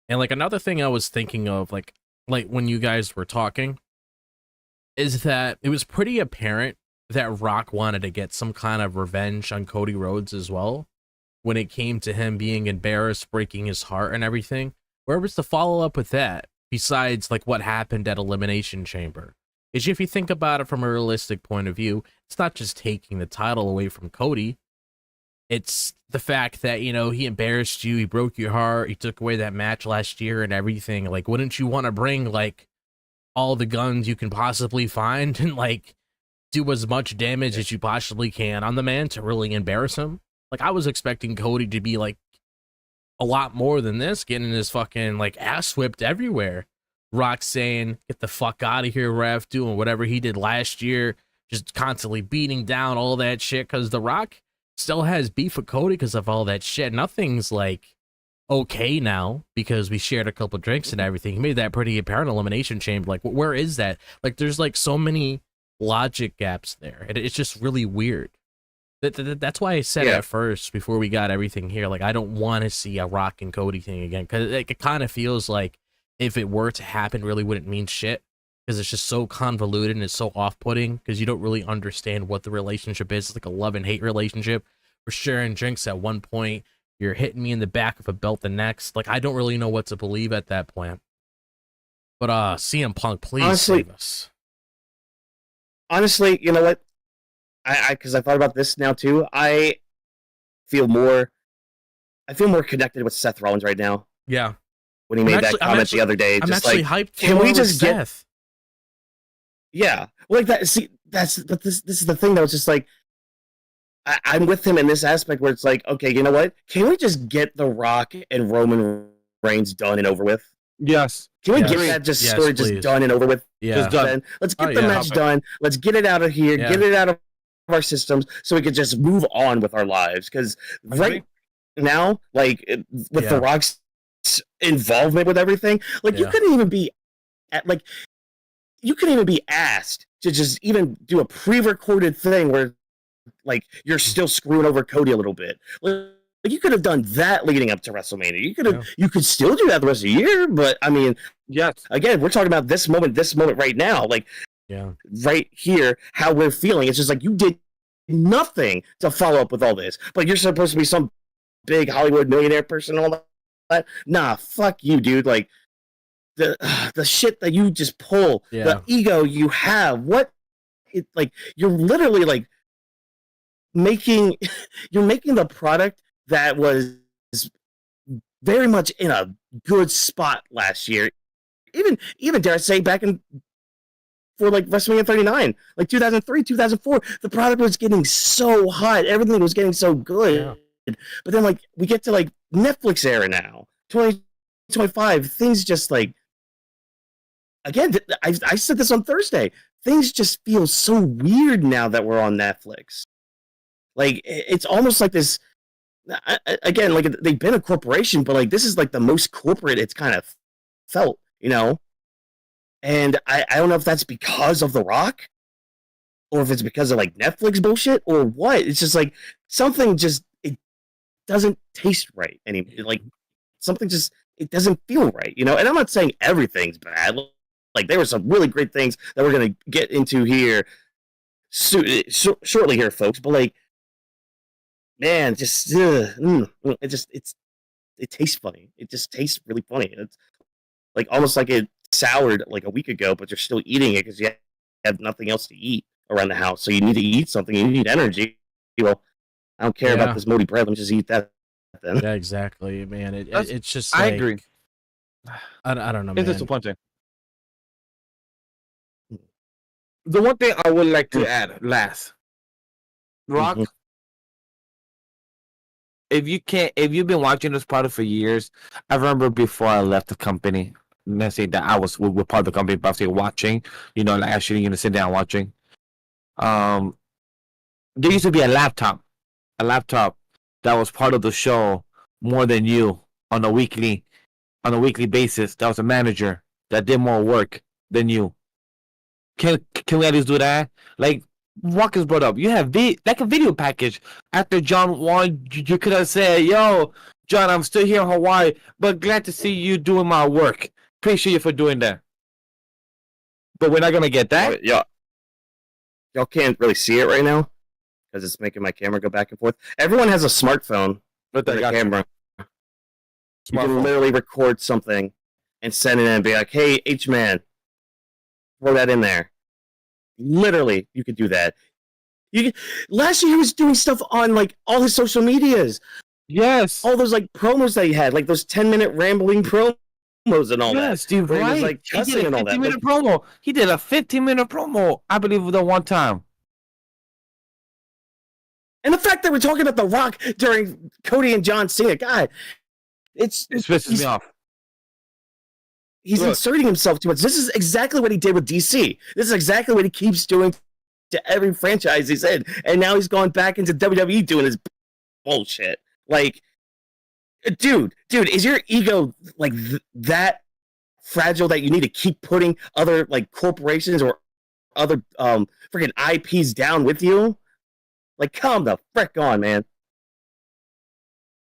And like, another thing I was thinking of, like when you guys were talking, is that it was pretty apparent that Rock wanted to get some kind of revenge on Cody Rhodes as well, when it came to him being embarrassed, breaking his heart and everything. Where was the follow-up with that, besides like what happened at Elimination Chamber? Is, if you think about it from a realistic point of view, it's not just taking the title away from Cody. It's the fact that, he embarrassed you, he broke your heart, he took away that match last year and everything. Like, wouldn't you want to bring, like, all the guns you can possibly find and, like, do as much damage as you possibly can on the man to really embarrass him? Like, I was expecting Cody to be, like, a lot more than this, getting his fucking, like, ass whipped everywhere. Rock saying, get the fuck out of here, ref, doing whatever he did last year, just constantly beating down all that shit, because The Rock still has beef with Cody because of all that shit. Nothing's, like, okay now because we shared a couple drinks and everything. He made that pretty apparent Elimination Chamber. Like, where is that? Like, there's, like, so many logic gaps there. It's just really weird. That's why I said at first, before we got everything here, like, I don't want to see a Rock and Cody thing again, because it kind of feels like if it were to happen, really wouldn't mean shit, because it's just so convoluted and it's so off-putting, because you don't really understand what the relationship is. It's like a love and hate relationship. We're sharing drinks at one point, you're hitting me in the back of a belt the next. Like, I don't really know what to believe at that point. But CM Punk, please save us. Honestly, you know what? Because I thought about this now too. I feel more connected with Seth Rollins right now. Yeah. When he made that comment the other day, I'm just actually like, hyped for can we just get Seth? Yeah, like that. See, but this is the thing that was just like, I'm with him in this aspect where it's like, okay, you know what? Can we just get The Rock and Roman Reigns done and over with? Yes. Can we get that story just done and over with? Yeah. Just done. Let's get the match done. Let's get it out of here. Yeah. Get it out of our systems so we could just move on with our lives. Because right now, like, with The Rock's involvement with everything, like, you couldn't even be asked to just even do a pre-recorded thing where, like, you're still screwing over Cody a little bit. Like, you could have done that leading up to WrestleMania. You could still do that the rest of the year, but I mean, again, we're talking about this moment right now, like, right here, how we're feeling. It's just like, you did nothing to follow up with all this, but you're supposed to be some big Hollywood millionaire person and all that. Nah, fuck you, dude. Like, the shit that you just pull, the ego you have, you're literally, like, making the product that was very much in a good spot last year, even dare I say back for like WrestleMania 39, like 2003, 2004, the product was getting so hot, everything was getting so good. But then, like, we get to, like, Netflix era now, 2025, things just, like, again, I said this on Thursday, things just feel so weird now that we're on Netflix. Like, it's almost like this, again, like, they've been a corporation, but, like, this is, like, the most corporate it's kind of felt, you know? And I don't know if that's because of The Rock, or if it's because of, like, Netflix bullshit, or what. It's just, like, something just, it doesn't taste right anymore. Like, something just, it doesn't feel right, you know? And I'm not saying everything's bad. Like, there were some really great things that we're going to get into here shortly here, folks, but, like, man, just it tastes funny. It just tastes really funny. It's like almost like it soured like a week ago, but you're still eating it because you have nothing else to eat around the house. So you need to eat something. You need energy. Well, I don't care about this moldy bread. Let me just eat that then. Yeah, exactly, man. It's just. Like, I agree. I don't know, man. It's disappointing. The one thing I would like to add, last, Rock. If you've been watching this product for years, I remember before I left the company, let's say that I was with part of the company, but I was watching, you know, like actually, sit down watching. There used to be a laptop that was part of the show more than you on a weekly basis. That was a manager that did more work than you. Can we at least do that? Like, Rockers brought up, you have like a video package. After John won, you could have said, "Yo, John, I'm still here in Hawaii, but glad to see you doing my work. Appreciate you for doing that." But we're not gonna get that. Y'all can't really see it right now because it's making my camera go back and forth. Everyone has a smartphone with a camera. You can literally record something and send it in and be like, "Hey, H-Man, throw that in there." Literally, you could do that. Last year he was doing stuff on like all his social medias. Yes. All those like promos that he had, like those 10-minute rambling promos and all that. Yes, dude, Where he was right. like He did cussing a and all that. 15-minute promo. He did a 15-minute promo, I believe, the one time. And the fact that we're talking about The Rock during Cody and John Cena, God, It pisses me off. He's Look. inserting himself too much. This is exactly what he did with DC. This is exactly what he keeps doing to every franchise he's in. And now he's gone back into WWE doing his bullshit. Like, dude, is your ego like that fragile that you need to keep putting other like corporations or other freaking IPs down with you? Like, calm the frick on, man.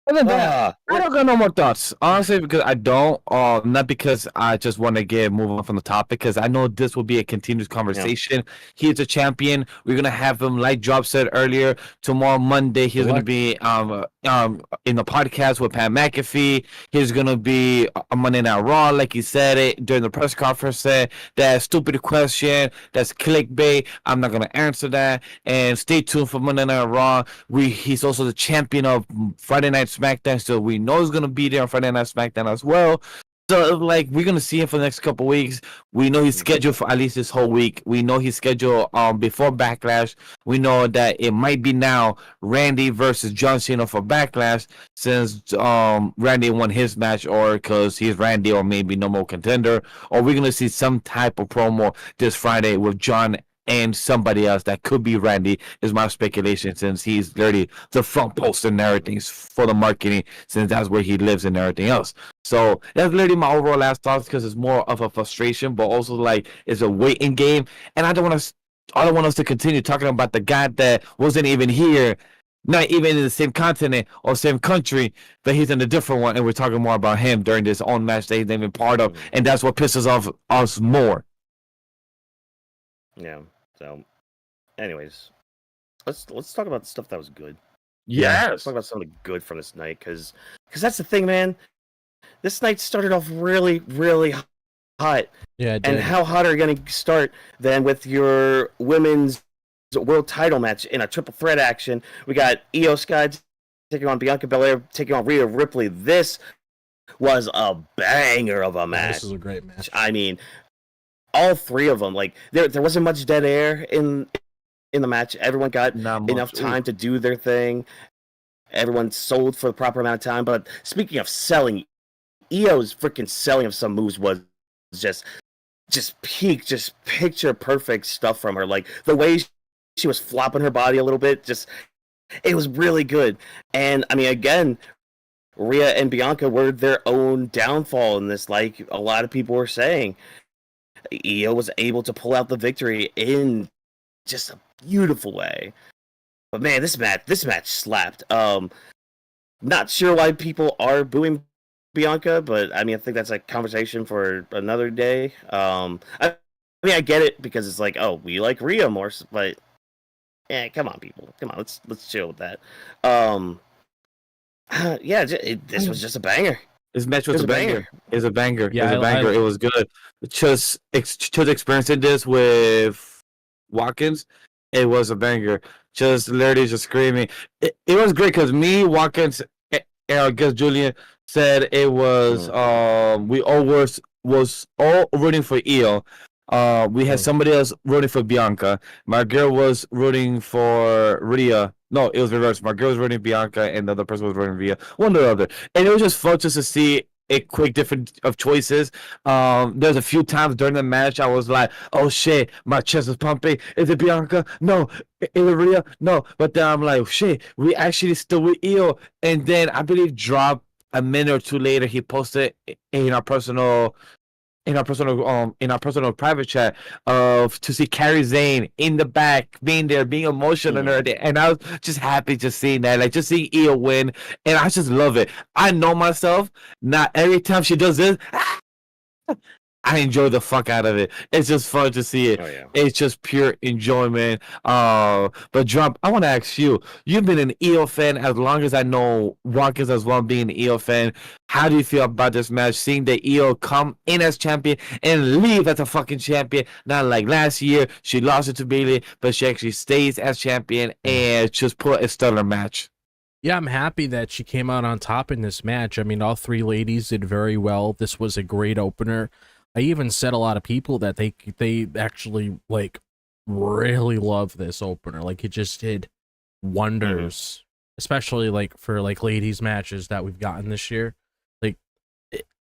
Other than that, I don't got no more thoughts. Honestly, because I don't. Not because I just want to move on from the topic, because I know this will be a continuous conversation. Yeah. He's a champion. We're gonna have him, like Job said earlier, tomorrow Monday. He's gonna be in the podcast with Pat McAfee. He's gonna be on Monday Night Raw, like he said it during the press conference. Said that stupid question, that's clickbait. I'm not gonna answer that. And stay tuned for Monday Night Raw. He's also the champion of Friday Night SmackDown, so we know he's gonna be there on Friday Night SmackDown as well. So, like, we're gonna see him for the next couple weeks. We know he's scheduled for at least this whole week. We know he's scheduled before Backlash. We know that it might be now Randy versus John Cena for Backlash, since Randy won his match, or because he's Randy, or maybe no more contender. Or we're gonna see some type of promo this Friday with John and somebody else that could be Randy, is my speculation, since he's literally the front post and everything for the marketing, since that's where he lives and everything else. So that's literally my overall last thoughts, because it's more of a frustration, but also like it's a waiting game, and I don't want us to continue talking about the guy that wasn't even here, not even in the same continent or same country, but he's in a different one, and we're talking more about him during this own match that he's not even part of, and that's what pisses off us more. Yeah. So, anyways, let's talk about the stuff that was good. Yes. Let's talk about something good from this night, because that's the thing, man. This night started off really, really hot. Yeah, it and did. how hot are you going to start than with your women's world title match in a triple threat action? We got Iyo Sky taking on Bianca Belair, taking on Rhea Ripley. This was a banger of a match. This was a great match. I mean, all three of them, like there wasn't much dead air in the match. Everyone got enough time to do their thing. Everyone sold for the proper amount of time. But speaking of selling, Io's freaking selling of some moves was just peak, just picture perfect stuff from her. Like the way she was flopping her body a little bit, it was really good. And I mean, again, Rhea and Bianca were their own downfall in this, like a lot of people were saying. Iyo was able to pull out the victory in just a beautiful way. But man, this match slapped. Not sure why people are booing Bianca, but I mean, I think that's a conversation for another day. I mean, I get it, because it's like, oh, we like Rhea more, but yeah, come on, people, come on, let's chill with that. Yeah, this was just a banger. This match was a banger. It's a banger. Yeah, it was a banger. It was good. Just experiencing this with Watkins, it was a banger. Just literally just screaming. It was great, because me, Watkins, and I guess Julian said it was we all was all rooting for Iyo. We had somebody else rooting for Bianca. My girl was rooting for Rhea. No, it was reversed. My girl was rooting Bianca, and the other person was rooting Rhea. One or the other. And it was just fun just to see a quick difference of choices. There's a few times during the match I was like, oh shit, my chest is pumping. Is it Bianca? No. Is it Rhea? No. But then I'm like, shit, we actually still with Iyo. And then I believe dropped a minute or two later, he posted in our personal private chat to see Kairi Sane in the back, being there, being emotional and everything. And I was just happy just seeing that, like just seeing Iyo win, and I just love it. I know myself, not every time she does this, I enjoy the fuck out of it. It's just fun to see it. Oh, yeah. It's just pure enjoyment. But Trump, I want to ask you. You've been an Iyo fan as long as I know Watkins as well, being an Iyo fan. How do you feel about this match? Seeing the Iyo come in as champion and leave as a fucking champion. Not like last year, she lost it to Bayley, but she actually stays as champion and just put a stellar match. Yeah, I'm happy that she came out on top in this match. I mean, all three ladies did very well. This was a great opener. I even said a lot of people that they actually like really love this opener. Like it just did wonders, especially like for like ladies matches that we've gotten this year. Like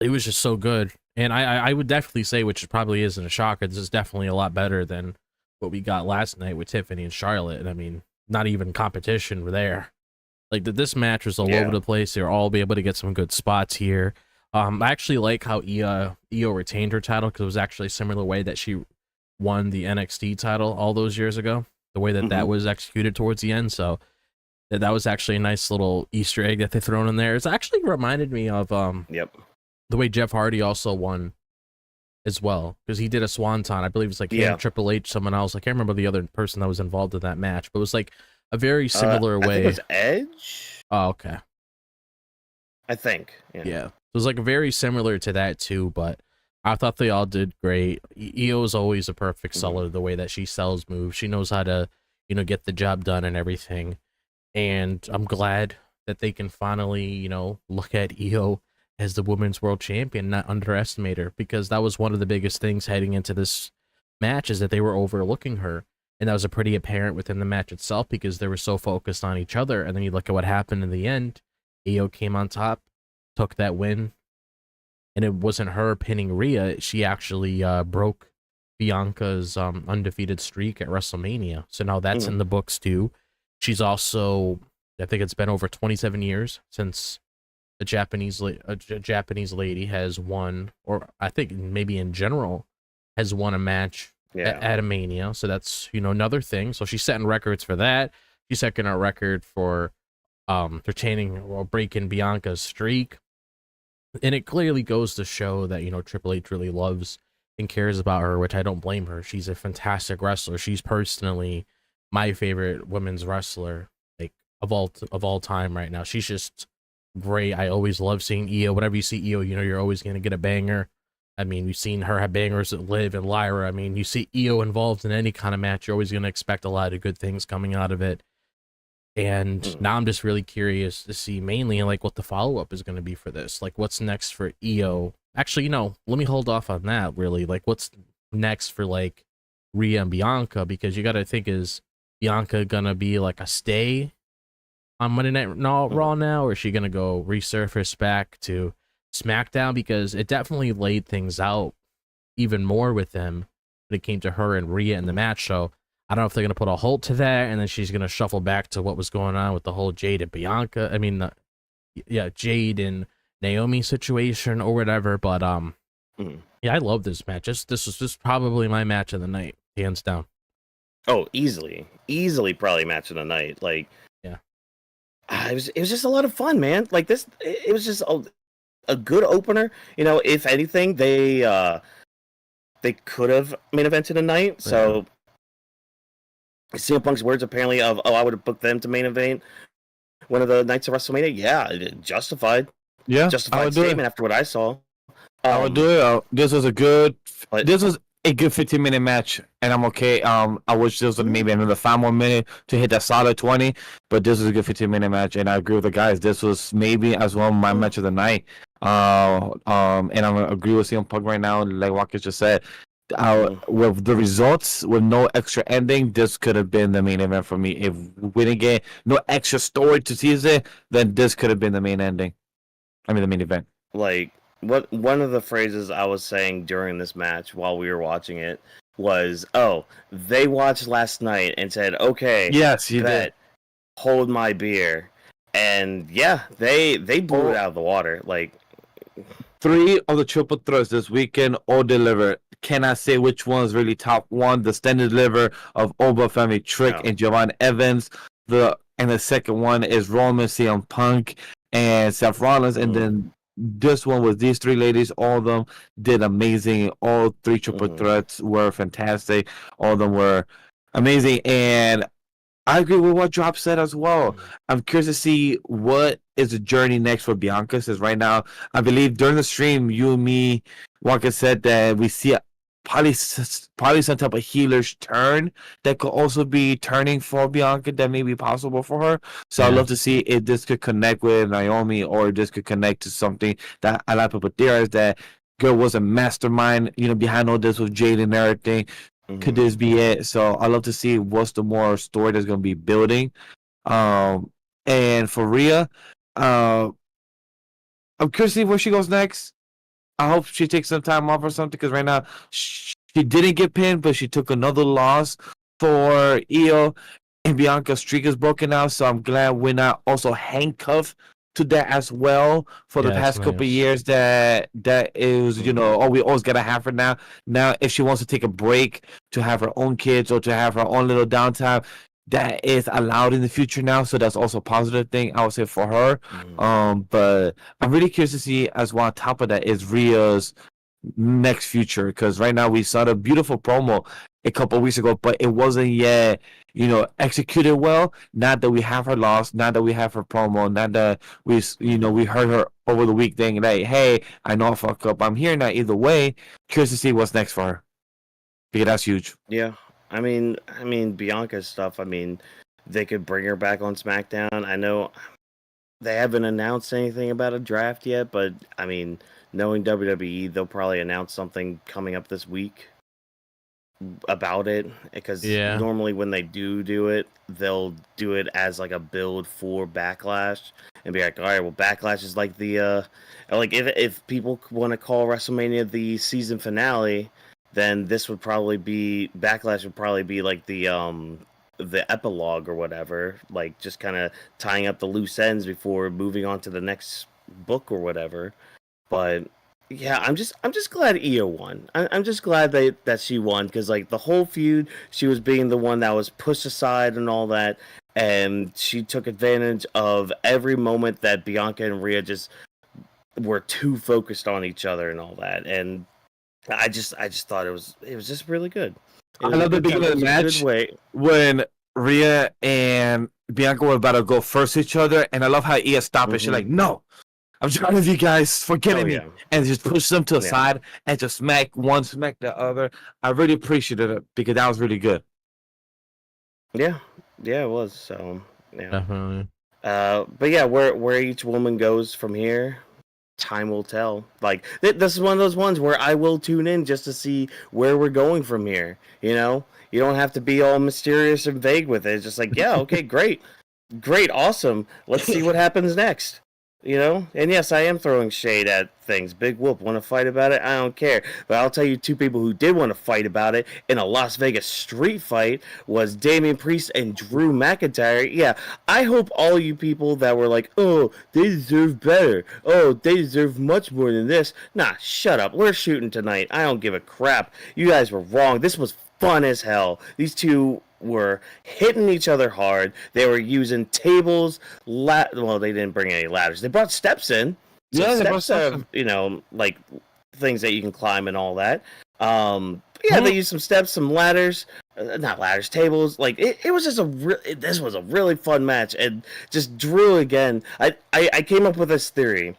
it was just so good. And I would definitely say, which probably isn't a shocker, this is definitely a lot better than what we got last night with Tiffany and Charlotte. And I mean, not even competition there. Like this match was all over the place. They were all be able to get some good spots here. I actually like how Iyo retained her title because it was actually a similar way that she won the NXT title all those years ago. The way that that was executed towards the end. So that was actually a nice little Easter egg that they thrown in there. It's actually reminded me of the way Jeff Hardy also won as well, because he did a swanton. I believe it's like Triple H, someone else. I can't remember the other person that was involved in that match, but it was like a very similar way. I think it was Edge. Oh, okay. I think. Yeah. It was like very similar to that too, but I thought they all did great. Iyo is always a perfect seller, the way that she sells moves. She knows how to, get the job done and everything. And I'm glad that they can finally, look at Iyo as the women's world champion, not underestimate her, because that was one of the biggest things heading into this match, is that they were overlooking her. And that was a pretty apparent within the match itself, because they were so focused on each other. And then you look at what happened in the end. Iyo came on top, took that win, and it wasn't her pinning Rhea. She actually broke Bianca's undefeated streak at WrestleMania. So now that's in the books too. She's also, I think it's been over 27 years since a Japanese lady has won, or I think maybe in general has won a match at a Mania. So that's, another thing. So she's setting records for that. She's setting a record for retaining or breaking Bianca's streak. And it clearly goes to show that, Triple H really loves and cares about her, which I don't blame her. She's a fantastic wrestler. She's personally my favorite women's wrestler, like of all time right now. She's just great. I always love seeing Iyo. Whenever you see Iyo, you're always going to get a banger. I mean, we've seen her have bangers at Liv and Lyra. I mean, you see Iyo involved in any kind of match, you're always going to expect a lot of good things coming out of it. And now I'm just really curious to see mainly like what the follow-up is going to be for this. Like what's next for Iyo? Actually, let me hold off on that really. Like what's next for like Rhea and Bianca? Because you got to think, is Bianca going to be like a stay on Monday Night Raw now? Or is she going to go resurface back to SmackDown? Because it definitely laid things out even more with them when it came to her and Rhea in the match. So I don't know if they're going to put a halt to that, and then she's going to shuffle back to what was going on with the whole Jade and Bianca. I mean, Jade and Naomi situation or whatever. But I love this match. This was just probably my match of the night, hands down. Oh, easily probably match of the night. Like, it was just a lot of fun, man. Like this, it was just a good opener. If anything, they could have main evented tonight. So. CM Punk's words apparently of, I would have booked them to main event one of the nights of WrestleMania. Yeah, justified. Yeah, justified statement after what I saw. I would do it. This was a good 15-minute match, and I'm okay. I wish there was maybe another 5 more minutes to hit that solid 20, but this was a good 15-minute match, and I agree with the guys. This was maybe as well my match of the night. And I'm gonna agree with CM Punk right now, like Watkins just said. With the results, with no extra ending, this could have been the main event for me. If we didn't get no extra story to tease it, then this could have been the main ending. I mean, the main event. Like, one of the phrases I was saying during this match while we were watching it was, they watched last night and said, okay, yes, you did. Hold my beer. And they blew it out of the water. Like, 3 of the triple threats this weekend all delivered. Cannot say which one's really top one. The standard deliver of Oba Family Trick and Javon Evans. The second one is Roman, CM Punk, and Seth Rollins. And then this one with these three ladies, all of them did amazing. All three triple threats were fantastic. All of them were amazing. And I agree with what Drop said as well. I'm curious to see what is the journey next for Bianca. Since right now, I believe during the stream, you and me, Wonka said that we see probably some type of healer's turn that could also be turning for Bianca that may be possible for her. So I'd love to see if this could connect with Naomi or if this could connect to something that a lot of people theorize that girl was a mastermind, behind all this with Jade and everything. Could this be it? So I'd love to see what's the more story that's going to be building. And for Rhea, I'm curious to see where she goes next. I hope she takes some time off or something, because right now she didn't get pinned, but she took another loss for Iyo, and Bianca's streak is broken now. So I'm glad we're not also handcuffed to that as well for the past couple of years. That is, we always gotta have her now. Now, if she wants to take a break to have her own kids or to have her own little downtime, that is allowed in the future now, so that's also a positive thing, I would say, for her. But I'm really curious to see as well on top of that is Rhea's next future, because right now we saw the beautiful promo a couple of weeks ago, but it wasn't yet executed well. Not that we have her lost, not that we have her promo, not that we heard her over the week saying like, hey, I know I fuck up, I'm here now. Either way, curious to see what's next for her, because that's huge. I mean, Bianca's stuff. I mean, they could bring her back on SmackDown. I know they haven't announced anything about a draft yet, but I mean, knowing WWE, they'll probably announce something coming up this week about it. Because normally when they do it, they'll do it as like a build for Backlash and be like, all right, well, Backlash is like the like if people want to call WrestleMania the season finale, then this would probably be Backlash would probably be like the epilogue or whatever, like just kind of tying up the loose ends before moving on to the next book or whatever. But yeah, I'm just glad Iyo won. I'm just glad that she won, because like the whole feud, she was being the one that was pushed aside and all that, and she took advantage of every moment that Bianca and Rhea just were too focused on each other and all that. And I just thought it was just really good. I love the beginning of the match when Rhea and Bianca were about to go first each other, and I love how Iyo stopped it. She's like, no, I'm trying of you guys forgetting me, and just push them to the side and just smack one, smack the other. I really appreciated it, because that was really good. Yeah, it was. So definitely. But yeah, where each woman goes from here, time will tell. Like this is one of those ones where I will tune in just to see where we're going from here. You don't have to be all mysterious and vague with it. It's just like, yeah, okay, great, awesome. Let's see what happens next. And yes, I am throwing shade at things. Big Whoop, want to fight about it? I don't care. But I'll tell you, two people who did want to fight about it in a Las Vegas street fight was Damian Priest and Drew McIntyre. Yeah, I hope all you people that were like, oh, they deserve better. Oh, they deserve much more than this. Nah, shut up. We're shooting tonight. I don't give a crap. You guys were wrong. This was fun as hell. These two were hitting each other hard. They were using tables. Well, they didn't bring any ladders. They brought steps in. So steps have, like things that you can climb and all that. They used some steps, some ladders. Not ladders, tables. Like it was just this was a really fun match. And just Drew again. I came up with this theory.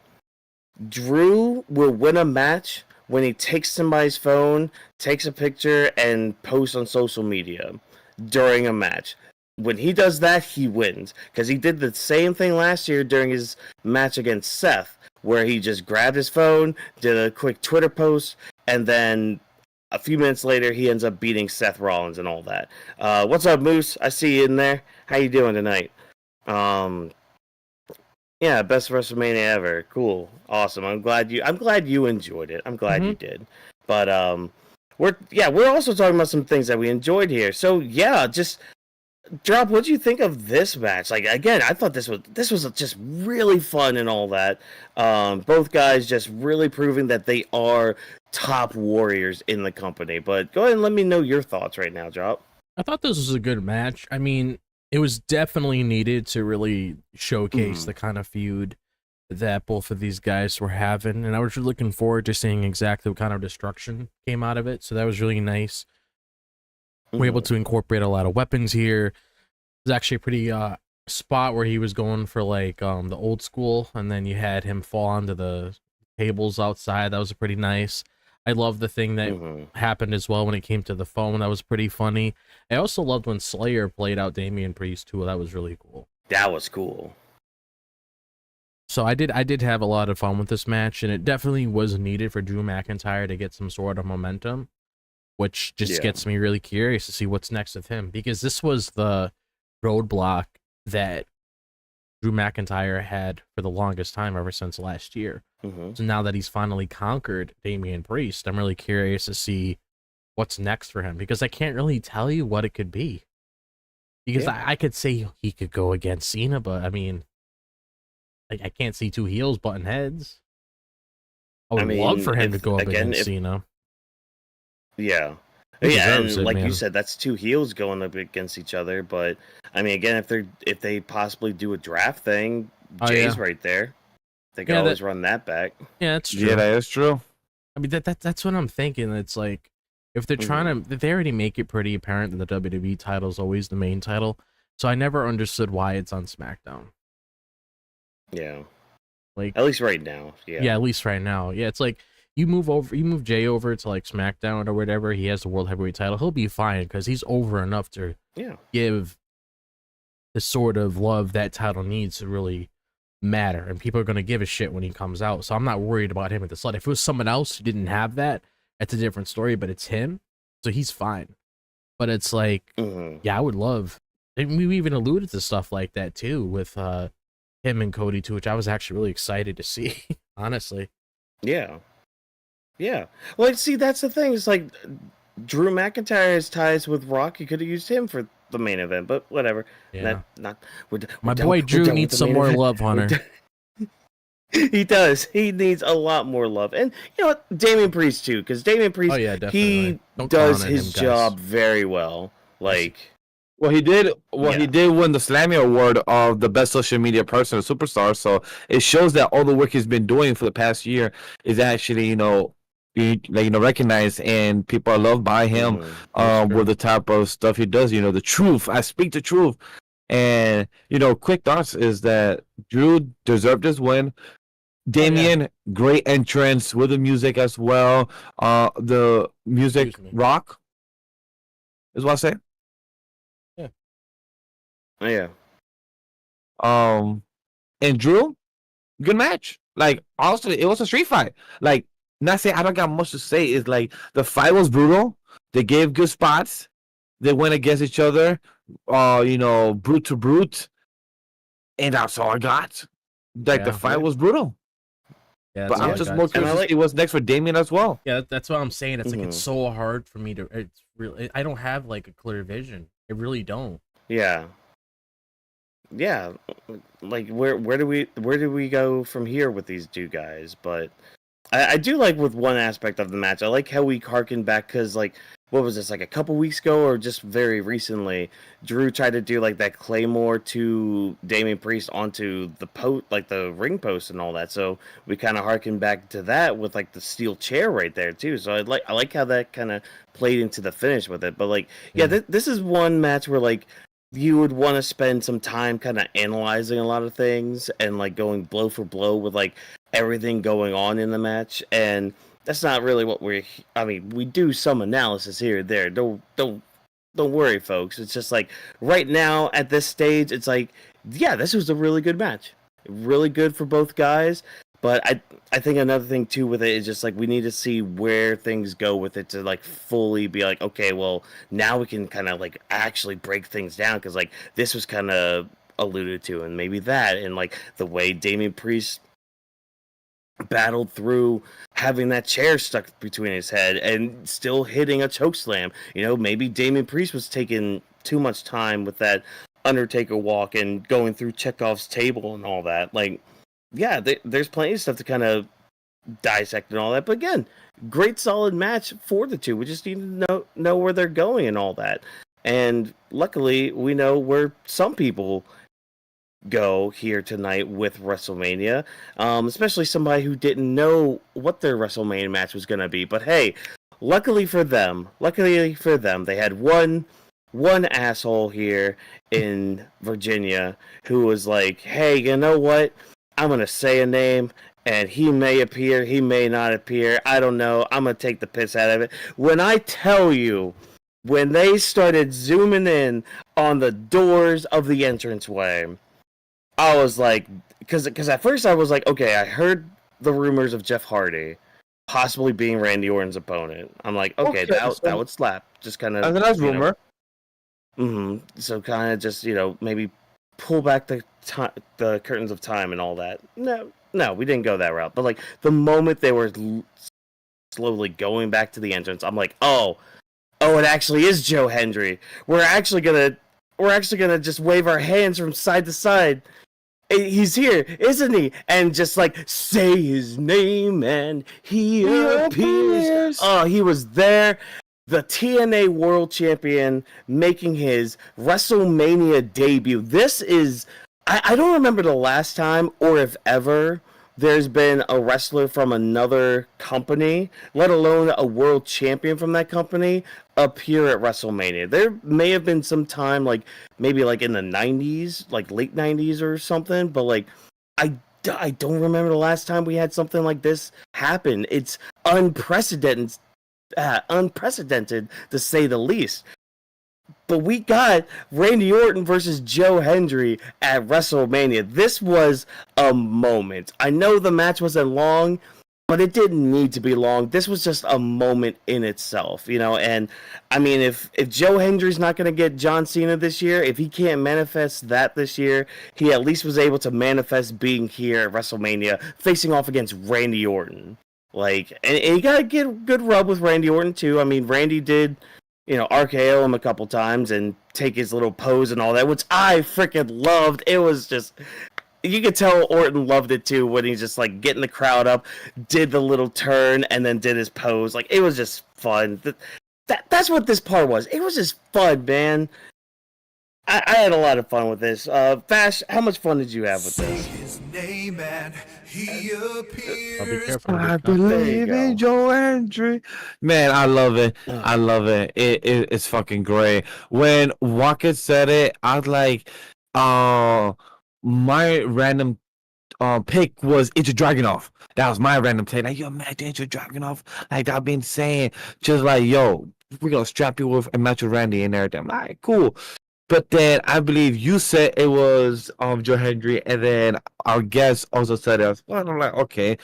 Drew will win a match when he takes somebody's phone, takes a picture, and posts on social media during a match. When he does that, he wins. Because he did the same thing last year during his match against Seth, where he just grabbed his phone, did a quick Twitter post, and then a few minutes later, he ends up beating Seth Rollins and all that. What's up, Moose? I see you in there. How you doing tonight? Yeah, best WrestleMania ever. Cool, awesome. I'm glad you enjoyed it. I'm glad you did. But we're also talking about some things that we enjoyed here. So yeah, just Drop. What do you think of this match? Like again, I thought this was just really fun and all that. Both guys just really proving that they are top warriors in the company. But go ahead and let me know your thoughts right now, Drop. I thought this was a good match. I mean, it was definitely needed to really showcase the kind of feud that both of these guys were having, and I was really looking forward to seeing exactly what kind of destruction came out of it. So that was really nice. We're able to incorporate a lot of weapons here. There's actually a pretty spot where he was going for like the old school, and then you had him fall onto the tables outside. That was pretty nice. I love the thing that happened as well when it came to the phone. That was pretty funny. I also loved when Slayer played out Damian Priest too. That was really cool. That was cool. So I did have a lot of fun with this match, and it definitely was needed for Drew McIntyre to get some sort of momentum, which just gets me really curious to see what's next with him, because this was the roadblock that Drew McIntyre had for the longest time, ever since last year. So now that he's finally conquered Damian Priest, I'm really curious to see what's next for him, because I can't really tell you what it could be. Because I could say he could go against Cena, but I mean, like, I can't see two heels butting heads. I would love for him to go up against Cena. Yeah. He Yeah, deserves and it, like man. you said, that's two heels going up against each other. But I mean, again, if they possibly do a draft thing, Jay's right there. They can always run that back. Yeah, that's true. Yeah, that is true. I mean, that's what I'm thinking. It's like, if they're trying to, they already make it pretty apparent that the WWE title is always the main title. So I never understood why it's on SmackDown. Yeah. Like, at least right now. Yeah. Yeah, at least right now. Yeah, it's like you move Jay over to like SmackDown or whatever. He has the World Heavyweight title. He'll be fine because he's over enough to give the sort of love that title needs to really matter, and people are going to give a shit when he comes out. So I'm not worried about him at the slot. If it was someone else who didn't have that, that's a different story, but it's him, so he's fine. But it's like, yeah, I would love, and we even alluded to stuff like that too with him and Cody too, which I was actually really excited to see. Honestly. Yeah. Well, see, that's the thing. It's like Drew McIntyre has ties with Rock. You could have used him for the main event, but whatever. Yeah. We're My boy Drew needs some more love, Hunter. He does. He needs a lot more love. And you know what? Damian Priest too, because Damian Priest, he does his job very well. Like, well, he did. Well, he did win the Slammy Award of the best social media person or superstar. So it shows that all the work he's been doing for the past year is actually, recognized, and people are loved by him. With the type of stuff he does. The truth. I speak the truth. And quick thoughts is that Drew deserved this win. Damian, great entrance with the music as well. The music rock is what I say. Yeah. Oh, yeah. And Drew, good match. Like, also, it was a street fight. Like, not saying I don't got much to say. It's like the fight was brutal. They gave good spots. They went against each other. Brute to brute. And that's all I got. Like, the fight was brutal. Yeah, but I'm just more curious to see what's next for Damian as well. Yeah, that's what I'm saying. It's like, it's so hard for me to. It's really, I don't have like a clear vision. I really don't. Yeah. Like, where do we go from here with these two guys? But I do like with one aspect of the match. I like how we harken back, because like, what was this, like a couple weeks ago or just very recently, Drew tried to do like that Claymore to Damian Priest onto the like the ring post and all that. So we kind of harken back to that with like the steel chair right there too. So I like how that kind of played into the finish with it. But like, this is one match where like you would want to spend some time kind of analyzing a lot of things and like going blow for blow with like everything going on in the match. And that's not really what we do some analysis here and there. Don't worry, folks. It's just like right now at this stage, it's like, yeah, this was a really good match. Really good for both guys. But I think another thing too with it is just like we need to see where things go with it to like fully be like, okay, well, now we can kind of like actually break things down, because like this was kind of alluded to, and maybe that, and like the way Damian Priest battled through having that chair stuck between his head and still hitting a chokeslam. Maybe Damian Priest was taking too much time with that Undertaker walk and going through Chekhov's table and all that. Like, yeah, there's plenty of stuff to kind of dissect and all that. But again, great solid match for the two. We just need to know where they're going and all that. And luckily, we know where some people go here tonight with WrestleMania, especially somebody who didn't know what their WrestleMania match was going to be. But hey, luckily for them, they had one asshole here in Virginia who was like, hey, you know what? I'm going to say a name, and he may appear, he may not appear. I don't know. I'm going to take the piss out of it. When I tell you, when they started zooming in on the doors of the entranceway, I was like, because at first I was like, okay, I heard the rumors of Jeff Hardy possibly being Randy Orton's opponent. I'm like, okay, that would slap. Just kind of. That's a nice rumor. So kind of just, maybe pull back the curtains of time and all that. No, we didn't go that route. But like the moment they were slowly going back to the entrance, I'm like, oh, it actually is Joe Hendry. We're actually gonna just wave our hands from side to side. He's here, isn't he? And just like say his name, and he appears. Oh, he was there. The TNA World Champion making his WrestleMania debut. This is, I don't remember the last time, or if ever, there's been a wrestler from another company, let alone a world champion from that company, appear at WrestleMania. There may have been some time, like maybe like in the 90s, like late 90s or something, but like I don't remember the last time we had something like this happen. It's unprecedented to say the least. But we got Randy Orton versus Joe Hendry at WrestleMania. This was a moment. I know the match wasn't long, but it didn't need to be long. This was just a moment in itself, And I mean, if Joe Hendry's not going to get John Cena this year, if he can't manifest that this year, he at least was able to manifest being here at WrestleMania, facing off against Randy Orton. Like, and you got to get a good rub with Randy Orton too. I mean, Randy did, RKO him a couple times and take his little pose and all that, which I freaking loved. It was just, you could tell Orton loved it too when he's just like getting the crowd up, did the little turn, and then did his pose. Like, it was just fun. That's what this part was. It was just fun, man. I had a lot of fun with this. Vash, how much fun did you have with this? His name and he appears. I'll be careful. I believe in Joe Hendry. Man, I love it. I love it. It's fucking great. When Walker said it, I was like, my random pick was Into Dragunov. That was my random take. Like, yo, man, Into Dragunov. Like, I've been saying, just like, yo, we're gonna strap you with a match with Randy and everything. I'm like, cool. But then I believe you said it was Joe Hendry, and then our guest also said it. Well, I'm like, okay,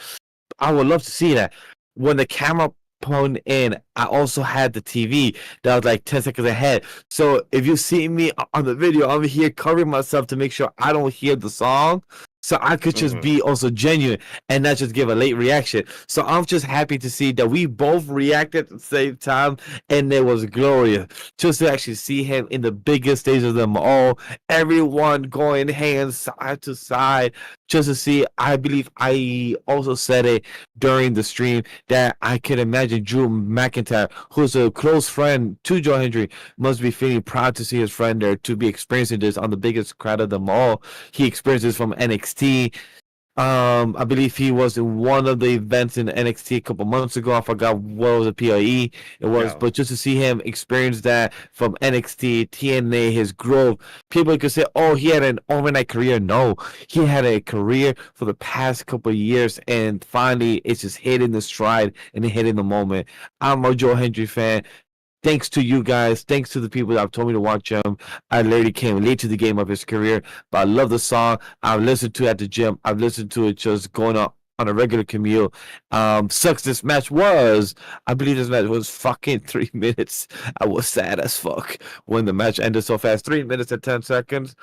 I would love to see that. When the camera pulled in, I also had the TV that was like 10 seconds ahead. So if you see me on the video, I'm here covering myself to make sure I don't hear the song. So I could just be also genuine and not just give a late reaction. So I'm just happy to see that we both reacted at the same time, and it was glorious. Just to actually see him in the biggest stage of them all, everyone going hands side to side, just to see. I believe I also said it during the stream that I can imagine Drew McIntyre, who's a close friend to Joe Hendry, must be feeling proud to see his friend there, to be experiencing this on the biggest crowd of them all. He experienced this from NXT. I believe he was in one of the events in NXT a couple months ago. I forgot what was the PIE it was, but just to see him experience that from NXT, TNA, his growth, people could say, oh, he had an overnight career. No, he had a career for the past couple of years, and finally it's just hitting the stride and hitting the moment. I'm a Joe Hendry fan. Thanks to you guys. Thanks to the people that have told me to watch him. I literally came late to the game of his career, but I love the song. I've listened to it at the gym. I've listened to it just going on a regular commute. Sucks this match was. I believe this match was fucking 3 minutes. I was sad as fuck when the match ended so fast. 3 minutes and 10 seconds.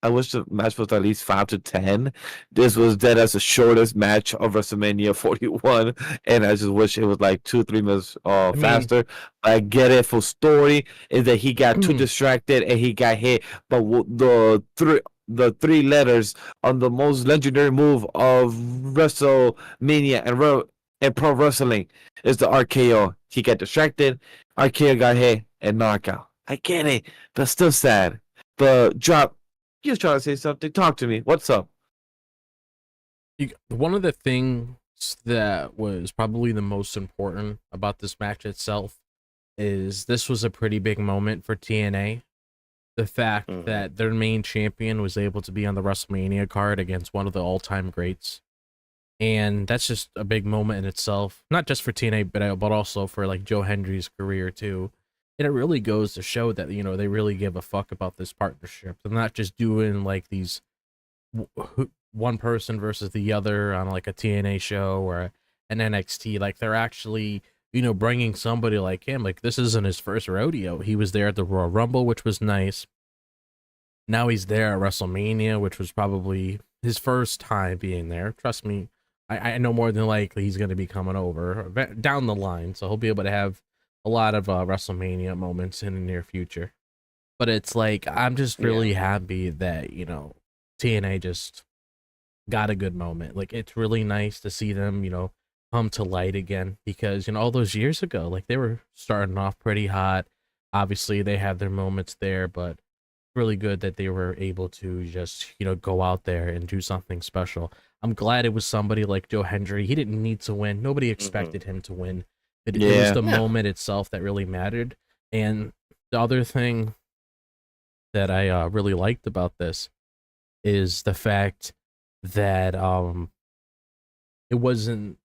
I wish the match was at least 5 to 10. This was dead as the shortest match of WrestleMania 41, and I just wish it was like 2-3 minutes faster. I get it. For story is that he got too distracted and he got hit, but the three letters on the most legendary move of WrestleMania and pro wrestling is the RKO. He got distracted, RKO got hit, and knockout. I get it, but still sad. But drop He was trying to say something. Talk to me. What's up? One of the things that was probably the most important about this match itself is this was a pretty big moment for TNA. The fact that their main champion was able to be on the WrestleMania card against one of the all-time greats. And that's just a big moment in itself, not just for TNA, but also for like Joe Hendry's career too. And it really goes to show that, you know, they really give a fuck about this partnership. They're not just doing like these one person versus the other on like a TNA show or an NXT. Like they're actually, you know, bringing somebody like him. Like this isn't his first rodeo. He was there at the Royal Rumble, which was nice. Now he's there at WrestleMania, which was probably his first time being there. Trust me, I know more than likely he's going to be coming over down the line. So he'll be able to have a lot of WrestleMania moments in the near future. But it's like, I'm just really happy that, you know, TNA just got a good moment. Like, it's really nice to see them, you know, come to light again, because, you know, all those years ago, like, they were starting off pretty hot. Obviously, they had their moments there, but really good that they were able to just, you know, go out there and do something special. I'm glad it was somebody like Joe Hendry. He didn't need to win. Nobody expected him to win. It was the moment itself that really mattered. And the other thing that I really liked about this is the fact that it wasn't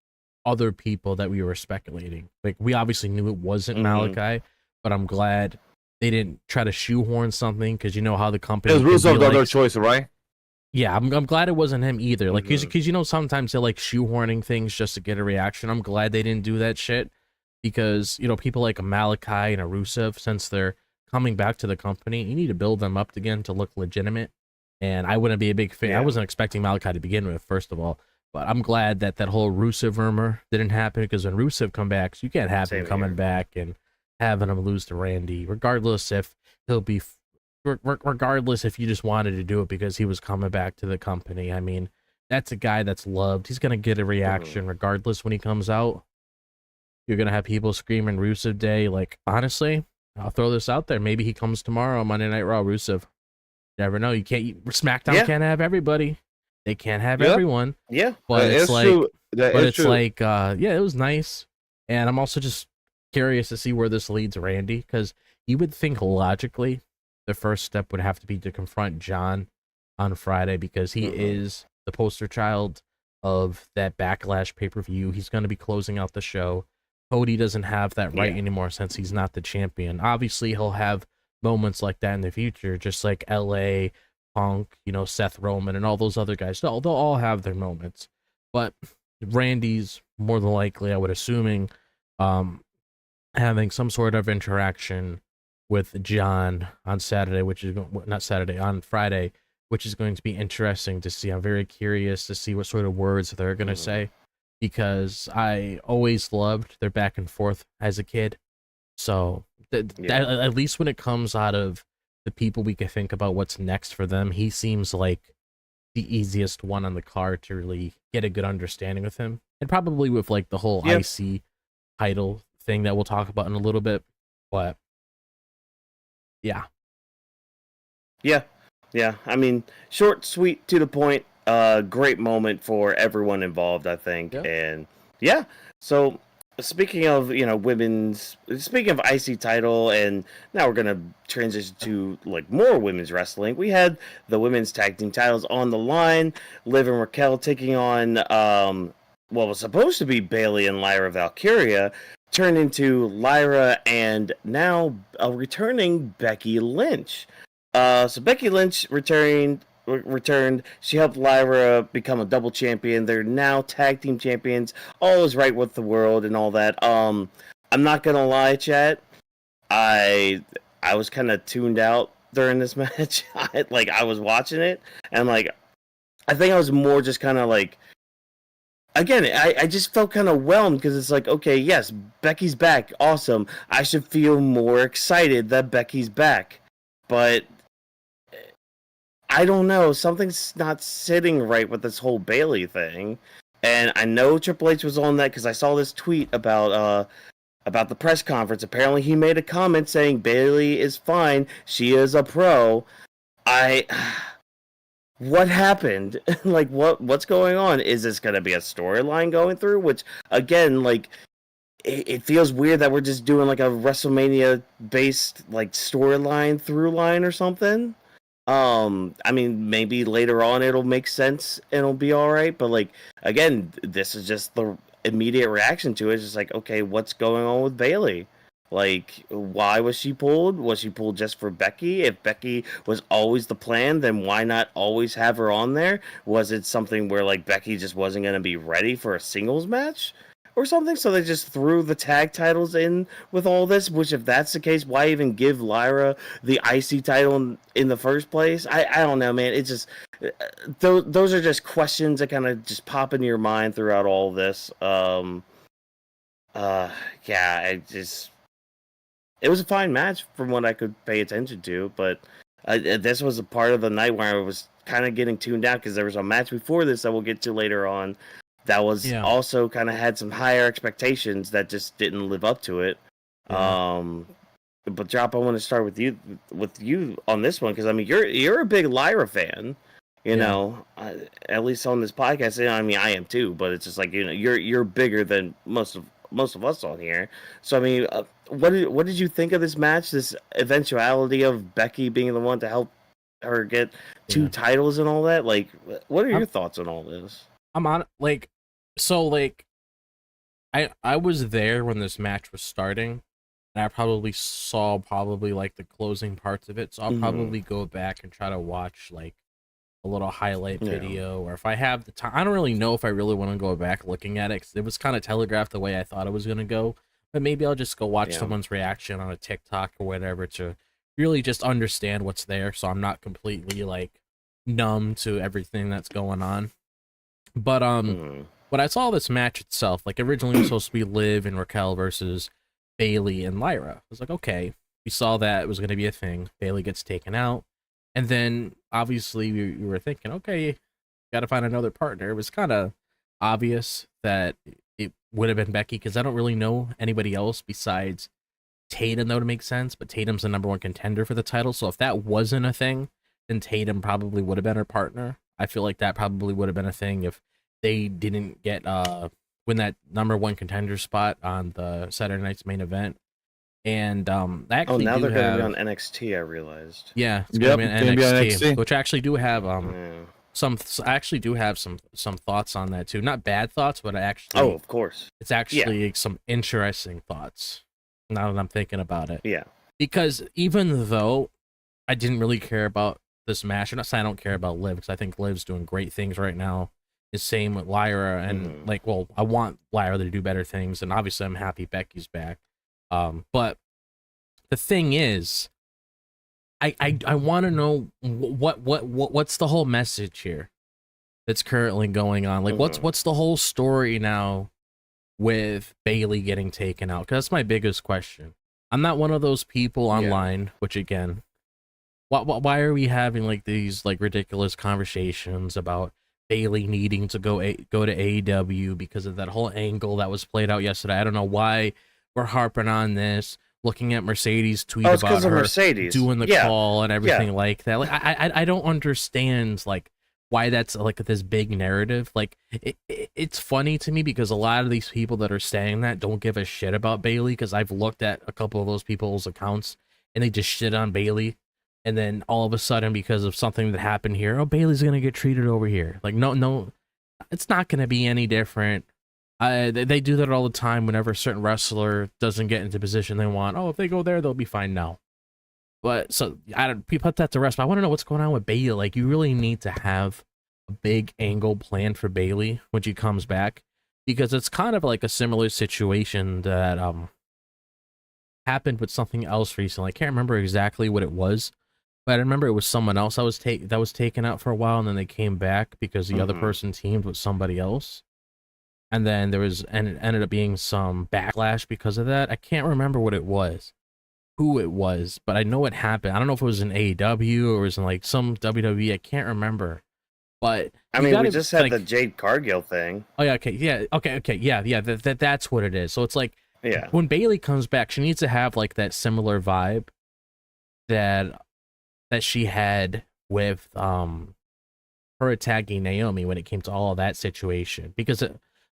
other people that we were speculating. Like, we obviously knew it wasn't Malachi, but I'm glad they didn't try to shoehorn something, because you know how the company. It was Rusev the other choice, right? Yeah, I'm glad it wasn't him either. Like, because you know sometimes they like shoehorning things just to get a reaction. I'm glad they didn't do that shit, because you know people like a Malachi and a Rusev, since they're coming back to the company, you need to build them up again to look legitimate. And I wouldn't be a big fan. I wasn't expecting Malachi to begin with, first of all. But I'm glad that that whole Rusev rumor didn't happen, because when Rusev come back, you can't have him coming back and having him lose to Randy, regardless if he'll be, regardless if you just wanted to do it because he was coming back to the company. I mean, that's a guy that's loved. He's gonna get a reaction regardless when he comes out. You're gonna have people screaming Rusev Day. Like, honestly, I'll throw this out there. Maybe he comes tomorrow on Monday Night Raw. Rusev. You never know. You can't. SmackDown can't have everybody. They can't have everyone. Yeah, but it's like, true. Yeah, it was nice. And I'm also just curious to see where this leads Randy, because you would think logically the first step would have to be to confront John on Friday, because he is the poster child of that Backlash pay-per-view. He's going to be closing out the show. Cody doesn't have that right anymore since he's not the champion. Obviously, he'll have moments like that in the future, just like LA, Punk, you know, Seth Roman, and all those other guys. They'll all have their moments. But Randy's more than likely, I would assuming, having some sort of interaction with John on Saturday, which is not Saturday, on Friday, which is going to be interesting to see. I'm very curious to see what sort of words they're going to say, because I always loved their back and forth as a kid. So at least when it comes out of the people we can think about what's next for them, he seems like the easiest one on the card to really get a good understanding with him. And probably with like the whole IC title thing that we'll talk about in a little bit. But yeah. I mean, short, sweet, to the point. Great moment for everyone involved, I think. And so speaking of, you know, speaking of IC title, and now we're gonna transition to like more women's wrestling. We had the women's tag team titles on the line. Liv and Raquel taking on what was supposed to be Bayley and Lyra Valkyria, turned into Lyra and now a returning Becky Lynch. So Becky Lynch returned. She helped Lyra become a double champion. They're now tag team champions. All is right with the world and all that. I'm not gonna lie, chat. I was kind of tuned out during this match. I was watching it, and like, I think I was more just kind of like, again, I just felt kind of whelmed, because it's like, okay, yes, Becky's back, awesome. I should feel more excited that Becky's back, but I don't know, something's not sitting right with this whole Bayley thing. And I know Triple H was on that, because I saw this tweet about the press conference. Apparently he made a comment saying Bayley is fine, she is a pro. what happened? Like, what's going on? Is this going to be a storyline going through? Which, again, like, it feels weird that we're just doing like a WrestleMania based like storyline through line or something. I mean, maybe later on it'll make sense and it'll be all right. But like, again, this is just the immediate reaction to it. It's just like, okay, what's going on with Bayley? Like, why was she pulled? Was she pulled just for Becky? If Becky was always the plan, then why not always have her on there? Was it something where like Becky just wasn't going to be ready for a singles match or something? So they just threw the tag titles in with all this, which if that's the case, why even give Lyra the IC title in the first place? I don't know, man. It's just, those are just questions that kind of just pop into your mind throughout all this. Yeah, it was a fine match from what I could pay attention to, but this was a part of the night where I was kind of getting tuned out because there was a match before this that we'll get to later on that was also kind of had some higher expectations that just didn't live up to it. Yeah. But Drop, I want to start with you on this one because I mean you're a big Lyra fan, you know, at least on this podcast. I mean I am too, but it's just like you're bigger than most of us on here. So I mean, what did you think of this match? This eventuality of Becky being the one to help her get two titles and all that. Like, what are your thoughts on all this? I'm on like, so like, I was there when this match was starting, and I probably saw like the closing parts of it. So I'll probably go back and try to watch like a little highlight video, or if I have the time. I don't really know if I really want to go back looking at it because it was kind of telegraphed the way I thought it was going to go. But maybe I'll just go watch someone's reaction on a TikTok or whatever to really just understand what's there, so I'm not completely like numb to everything that's going on. But when I saw this match itself, like originally it was supposed to be Liv and Raquel versus Bayley and Lyra. I was like, okay, we saw that it was going to be a thing. Bayley gets taken out. And then, obviously, we were thinking, okay, got to find another partner. It was kind of obvious that it would have been Becky, because I don't really know anybody else besides Tatum that would make sense, but Tatum's the #1 contender for the title, so if that wasn't a thing, then Tatum probably would have been her partner. I feel like that probably would have been a thing if they didn't get win that #1 contender spot on the Saturday night's main event. And actually now they're going to be on NXT, I realized. Yeah, it's going to be on NXT, which I actually do have some thoughts on that too. Not bad thoughts, but of course. It's actually some interesting thoughts now that I'm thinking about it. Yeah. Because even though I didn't really care about this match, I'm not saying I don't care about Liv, because I think Liv's doing great things right now. The same with Lyra, and I want Lyra to do better things, and obviously I'm happy Becky's back. But the thing is, I want to know what's the whole message here that's currently going on. Like, what's the whole story now with Bayley getting taken out? Because that's my biggest question. I'm not one of those people online, which again, why are we having like these like ridiculous conversations about Bayley needing to go to AEW because of that whole angle that was played out yesterday? I don't know why we're harping on this. Looking at Mercedes tweet about her doing the call and everything like that. Like I don't understand like why that's like this big narrative. Like it's funny to me because a lot of these people that are saying that don't give a shit about Bayley, because I've looked at a couple of those people's accounts and they just shit on Bayley, and then all of a sudden because of something that happened here, oh, Bayley's gonna get treated over here. Like no, it's not gonna be any different. They do that all the time whenever a certain wrestler doesn't get into position they want. Oh, if they go there, they'll be fine now. But so we put that to rest. But I want to know what's going on with Bayley. Like, you really need to have a big angle planned for Bayley when she comes back, because it's kind of like a similar situation that happened with something else recently. I can't remember exactly what it was, but I remember it was someone else that was taken out for a while, and then they came back because the other person teamed with somebody else. And then it ended up being some backlash because of that. I can't remember what it was, who it was, but I know it happened. I don't know if it was in AEW or it was in like some WWE. I can't remember. But I mean, we just had the Jade Cargill thing. Oh yeah, okay, yeah. That's what it is. So it's like, when Bayley comes back, she needs to have like that similar vibe that she had with her attacking Naomi when it came to all of that situation. Because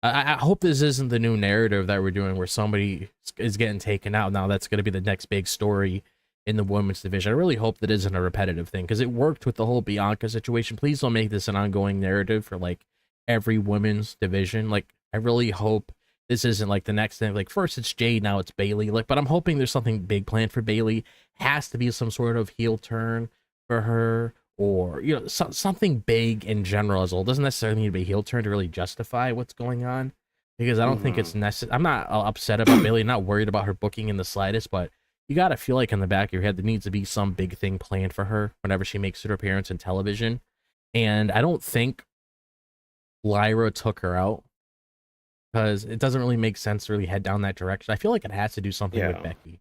I hope this isn't the new narrative that we're doing where somebody is getting taken out. Now that's going to be the next big story in the women's division. I really hope that isn't a repetitive thing because it worked with the whole Bianca situation. Please don't make this an ongoing narrative for like every women's division. Like, I really hope this isn't like the next thing. Like, first it's Jade, now it's Bayley. Like, but I'm hoping there's something big planned for Bayley. Has to be some sort of heel turn for her, or something big in general as well. It doesn't necessarily need to be a heel turn to really justify what's going on, because I don't think it's necessary. I'm not upset about Bayley, not worried about her booking in the slightest, but you gotta feel like in the back of your head there needs to be some big thing planned for her whenever she makes her appearance in television. And I don't think Lyra took her out, because it doesn't really make sense to really head down that direction. I feel like it has to do something with Becky,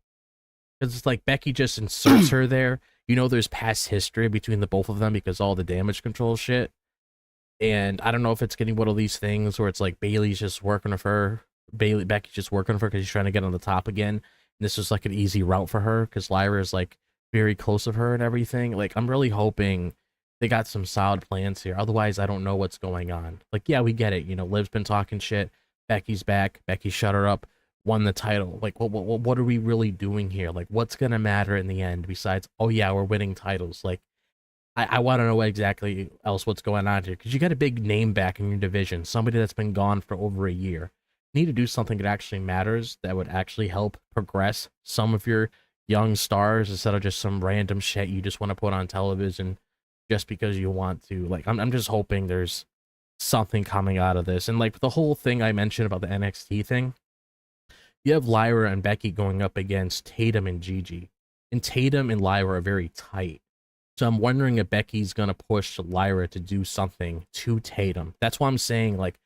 because it's like Becky just inserts her there. There's past history between the both of them because all the damage control shit. And I don't know if it's getting one of these things where it's like Becky's just working with her because she's trying to get on the top again. And this is like an easy route for her because Lyra is like very close of her and everything. Like, I'm really hoping they got some solid plans here. Otherwise, I don't know what's going on. Like, yeah, we get it. Liv's been talking shit. Becky's back. Becky shut her up. Won the title. Like, what are we really doing here? Like, what's gonna matter in the end besides, oh yeah, we're winning titles? Like, I want to know exactly what's going on here, because you got a big name back in your division, somebody that's been gone for over a year. You need to do something that actually matters, that would actually help progress some of your young stars instead of just some random shit you just want to put on television just because you want to. Like, I'm just hoping there's something coming out of this. And like the whole thing I mentioned about the NXT thing, you have Lyra and Becky going up against Tatum and Gigi. And Tatum and Lyra are very tight. So I'm wondering if Becky's going to push Lyra to do something to Tatum. That's why I'm saying, like,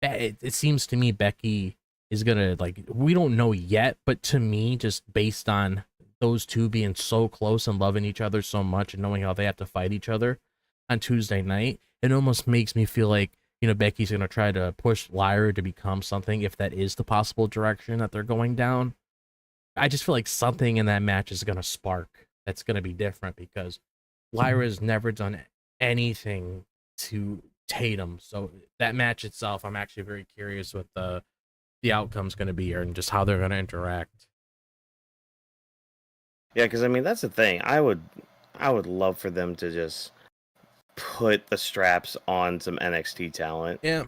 it seems to me Becky is going to, like, we don't know yet, but to me, just based on those two being so close and loving each other so much and knowing how they have to fight each other on Tuesday night, it almost makes me feel like, Becky's going to try to push Lyra to become something, if that is the possible direction that they're going down. I just feel like something in that match is going to spark that's going to be different, because Lyra's never done anything to Tatum. So that match itself, I'm actually very curious what the outcome's going to be here and just how they're going to interact. Yeah, because, that's the thing. I would love for them to just put the straps on some NXT talent. Yeah.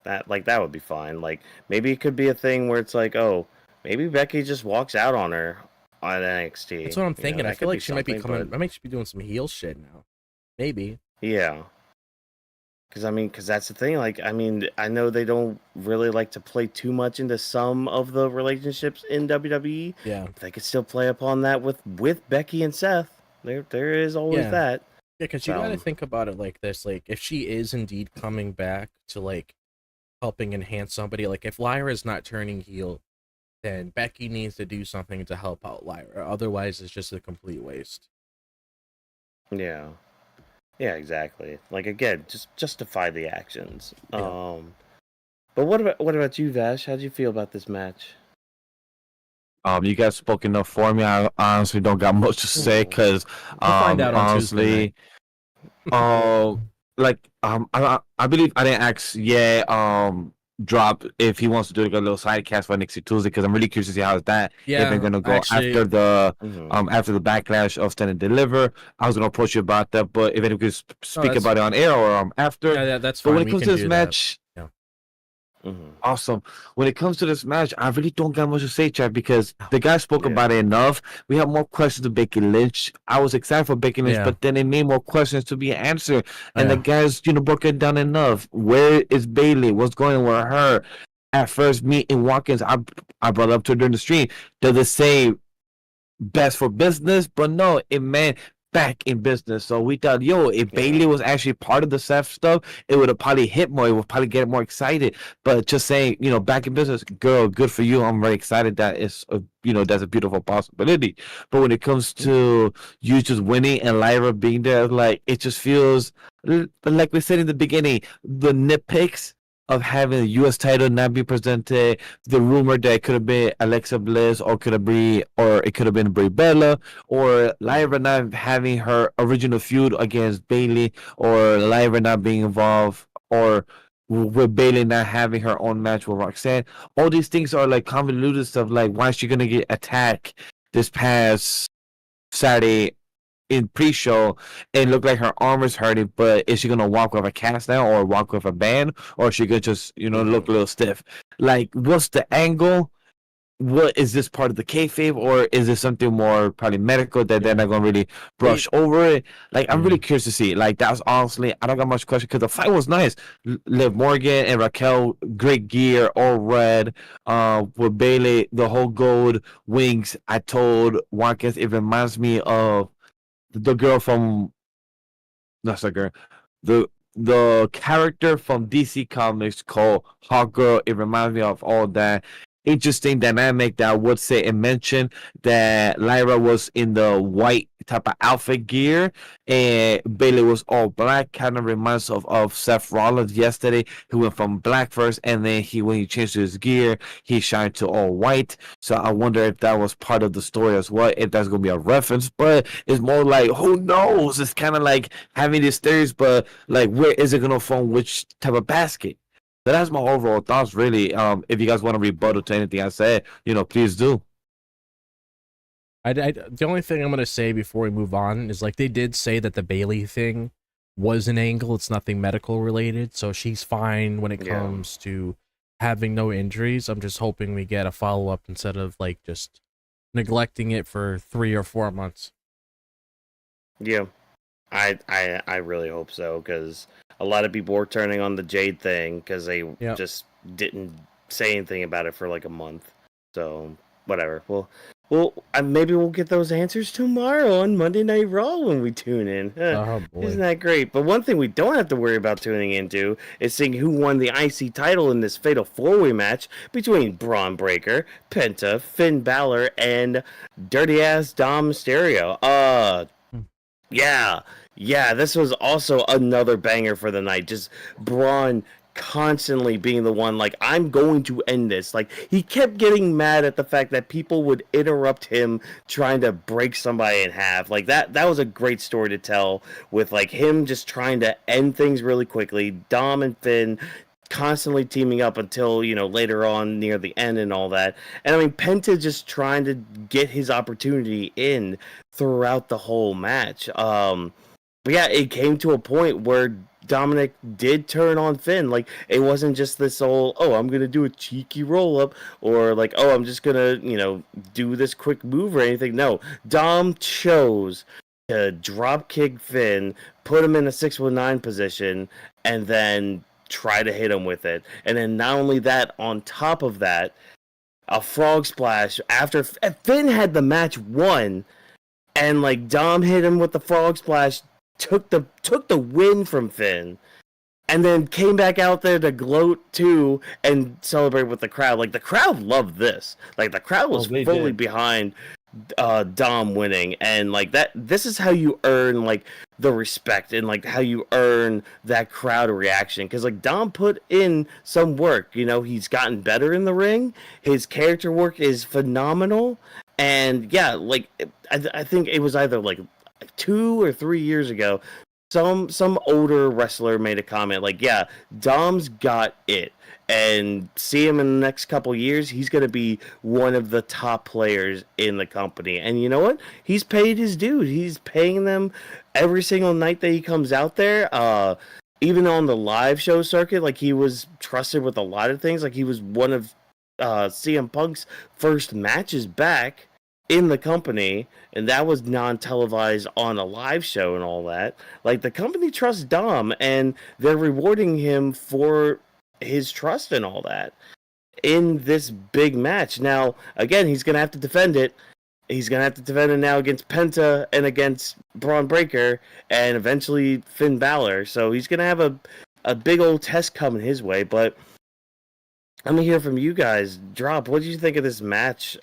That would be fine. Like, maybe it could be a thing where it's like, oh, maybe Becky just walks out on her on NXT. That's what I'm thinking. I feel like she might be coming. But... I might be doing some heel shit now. Maybe. Yeah. Because that's the thing. Like, I know they don't really like to play too much into some of the relationships in WWE. Yeah. They could still play upon that with Becky and Seth. There is always that. Yeah, because you gotta think about it like this. Like, if she is indeed coming back to, like, helping enhance somebody, like, if Lyra is not turning heel, then Becky needs to do something to help out Lyra. Otherwise, it's just a complete waste. Yeah. Yeah, exactly. Like, again, just justify the actions. Yeah. But what about you, Vash? How'd you feel about this match? You guys spoke enough for me. I honestly don't got much to say because we'll find out on honestly, I believe I didn't ask Drop if he wants to do like a little side cast for NXT Tuesday, because I'm really curious to see how that if they're gonna go after the after the backlash of Stand and Deliver. I was gonna approach you about that, but if anyone could speak about it on air or after. Yeah, that's fine. But when it comes to this match. Mm-hmm. Awesome. When it comes to this match, I really don't got much to say, Chad, because the guy spoke about it enough. We have more questions to Becky Lynch. I was excited for Becky Lynch, but then they made more questions to be answered. And the guys, broke it down enough. Where is Bayley? What's going on with her? At first, me and Watkins, I brought up to her during the stream. Does it say best for business? But no, it meant back in business. So we thought, if Bayley was actually part of the Seth stuff, it would have probably hit more. It would probably get more excited. But just saying, back in business, girl, good for you. I'm very excited that it's, that's a beautiful possibility. But when it comes to you just winning and Lyra being there, like, it just feels like we said in the beginning, the nitpicks of having the U.S. title not be presented, the rumor that it could have been Alexa Bliss, or it could have been Brie Bella, or Lyra not having her original feud against Bayley, or Lyra not being involved, or with Bayley not having her own match with Roxanne. All these things are like convoluted stuff. Like, why is she gonna get attacked this past Saturday in pre-show and look like her arm is hurting, but is she gonna walk with a cast now, or walk with a band, or she could just look a little stiff? Like, what's the angle? What is this part of the kayfabe, or is this something more probably medical that they're not gonna really brush over it? Like, I'm really curious to see. Like, that's honestly, I don't got much question because the fight was nice. Liv Morgan and Raquel, great gear, all red. With Bayley, the whole gold wings. I told Watkins it reminds me of the girl from not the girl, the character from DC Comics called Hawk Girl. It reminds me of all that interesting dynamic that I would say and mention that Lyra was in the white type of outfit gear and Bayley was all black. Kind of reminds of Seth Rollins yesterday, who went from black first, and then when he changed his gear, he shined to all white. So I wonder if that was part of the story as well, if that's gonna be a reference. But it's more like, who knows? It's kind of like having these theories, but like, where is it gonna fall? Which type of basket? So that's my overall thoughts, really. If you guys want to rebuttal to anything I said, please do. The only thing I'm gonna say before we move on is, like, they did say that the Bayley thing was an angle. It's nothing medical related, so she's fine when it comes to having no injuries. I'm just hoping we get a follow up instead of like just neglecting it for 3 or 4 months. Yeah, I really hope so, because a lot of people were turning on the Jade thing because they just didn't say anything about it for like a month. So whatever. Well, maybe we'll get those answers tomorrow on Monday Night Raw when we tune in. Oh, boy. Isn't that great? But one thing we don't have to worry about tuning into is seeing who won the IC title in this fatal four-way match between Bron Breakker, Penta, Finn Balor, and dirty-ass Dom Mysterio. Yeah, this was also another banger for the night. Just Braun constantly being the one, like, I'm going to end this. Like, he kept getting mad at the fact that people would interrupt him trying to break somebody in half. Like, that was a great story to tell, with, like, him just trying to end things really quickly. Dom and Finn constantly teaming up until, later on near the end and all that. And I mean, Penta just trying to get his opportunity in throughout the whole match. But yeah, it came to a point where Dominik did turn on Finn. Like, it wasn't just this whole, I'm going to do a cheeky roll-up, or like, I'm just going to, do this quick move or anything. No, Dom chose to drop kick Finn, put him in a 619 position, and then try to hit him with it. And then not only that, on top of that, a frog splash after Finn had the match won, and like Dom hit him with the frog splash, took the win from Finn, and then came back out there to gloat too and celebrate with the crowd. Like, the crowd loved this. Like, the crowd was fully behind Dom winning, and like that. This is how you earn like the respect, and like how you earn that crowd reaction. Because like Dom put in some work. He's gotten better in the ring. His character work is phenomenal, and yeah, like I think it was either like 2 or 3 years ago, some older wrestler made a comment like, yeah, Dom's got it, and see him in the next couple years, he's going to be one of the top players in the company. And you know what? He's paid his dues. He's paying them every single night that he comes out there. Even on the live show circuit, like, he was trusted with a lot of things. Like, he was one of CM Punk's first matches back in the company, and that was non-televised on a live show and all that. Like, the company trusts Dom, and they're rewarding him for his trust and all that in this big match. Now, again, he's gonna have to defend it. He's gonna have to defend it now against Penta and against Bron Breakker and eventually Finn Balor. So he's gonna have a big old test coming his way. But I'm gonna hear from you guys. Drop, what did you think of this match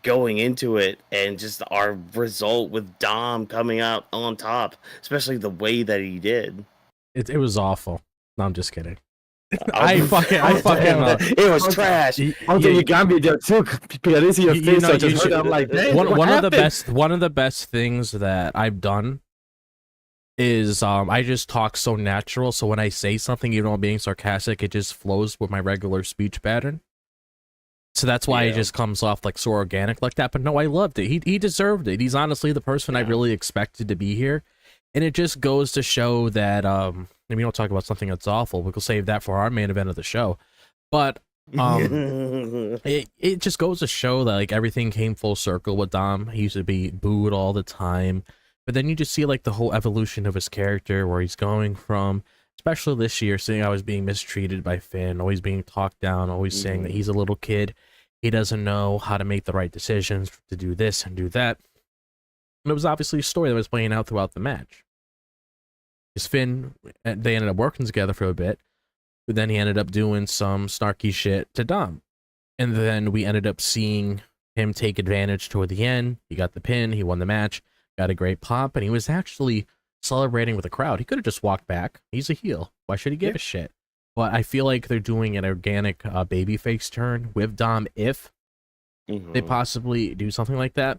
going into it, and just our result with Dom coming out on top, especially the way that he did? It was awful. No, I'm just kidding. I fucking it was trash. Also, you got me there too. Because I didn't see your face, so I just heard it. I'm like, dang, one of the best things that I've done is I just talk so natural. So when I say something, even though I'm being sarcastic, it just flows with my regular speech pattern. So that's why it just comes off like so organic like that. But no, I loved it. He deserved it. He's honestly the person I really expected to be here. And it just goes to show that and we don't talk about something that's awful. We'll save that for our main event of the show. But it just goes to show that like everything came full circle with Dom. He used to be booed all the time. But then you just see like the whole evolution of his character, where he's going from, especially this year, seeing how he's being mistreated by Finn, always being talked down, always saying that he's a little kid. He doesn't know how to make the right decisions to do this and do that. And it was obviously a story that was playing out throughout the match. Because Finn, they ended up working together for a bit, but then he ended up doing some snarky shit to Dom. And then we ended up seeing him take advantage toward the end. He got the pin, he won the match, got a great pop, and he was actually celebrating with the crowd. He could have just walked back. He's a heel. Why should he give a shit? But I feel like they're doing an organic babyface turn with Dom if they possibly do something like that.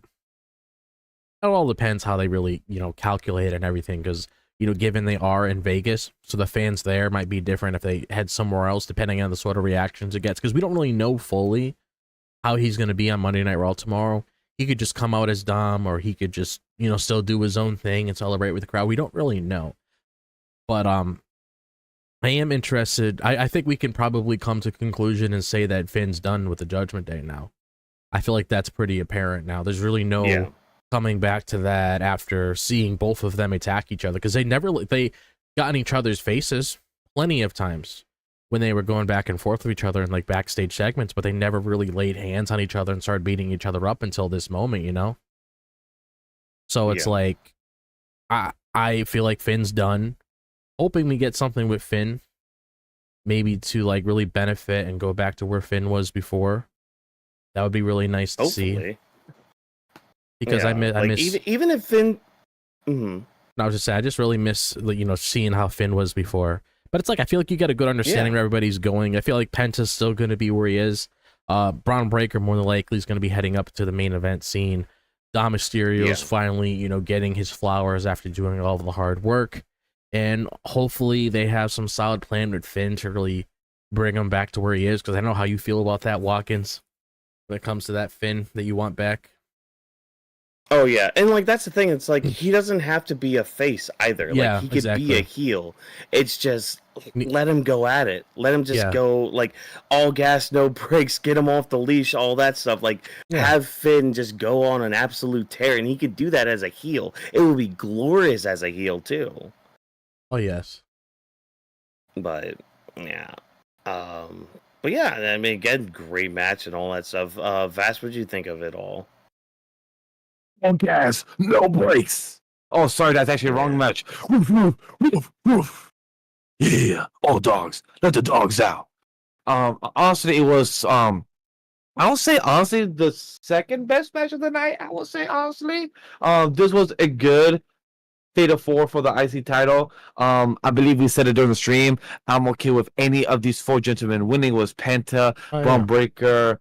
It all depends how they really, calculate and everything, because, given they are in Vegas, so the fans there might be different if they head somewhere else, depending on the sort of reactions it gets, because we don't really know fully how he's going to be on Monday Night Raw tomorrow. He could just come out as Dom, or he could just, still do his own thing and celebrate with the crowd. We don't really know. But I am interested. I think we can probably come to a conclusion and say that Finn's done with the Judgment Day now. I feel like that's pretty apparent now. There's really no coming back to that after seeing both of them attack each other, because they got in each other's faces plenty of times when they were going back and forth with each other in like backstage segments, but they never really laid hands on each other and started beating each other up until this moment, So it's like, I feel like Finn's done. Hoping we get something with Finn, maybe to like really benefit and go back to where Finn was before. That would be really nice to see. Because I miss even if Finn. No, I was just saying, I just really miss seeing how Finn was before. But it's like I feel like you get a good understanding where everybody's going. I feel like Penta's still going to be where he is. Bron Breakker more than likely is going to be heading up to the main event scene. Dom Mysterio's finally getting his flowers after doing all the hard work. And hopefully they have some solid plan with Finn to really bring him back to where he is. Because I know how you feel about that, Watkins, when it comes to that Finn that you want back. Oh, yeah. And, like, that's the thing. It's like, he doesn't have to be a face either. Yeah, like, he could be a heel. It's just, let him go at it. Let him just go, like, all gas, no brakes, get him off the leash, all that stuff. Like, have Finn just go on an absolute tear. And he could do that as a heel. It would be glorious as a heel, too. Oh, yes. But, yeah. But, yeah, I mean, again, great match and all that stuff. Vash, what did you think of it all? On gas, no brakes. Oh, sorry, that's actually a wrong match. Woof, woof, woof, woof. Yeah, all dogs. Let the dogs out. Honestly, it was I'll say honestly the second best match of the night. I will say honestly, this was a good Fatal 4 for the IC title. I believe we said it during the stream. I'm okay with any of these four gentlemen winning. Was Penta, Bron Breakker,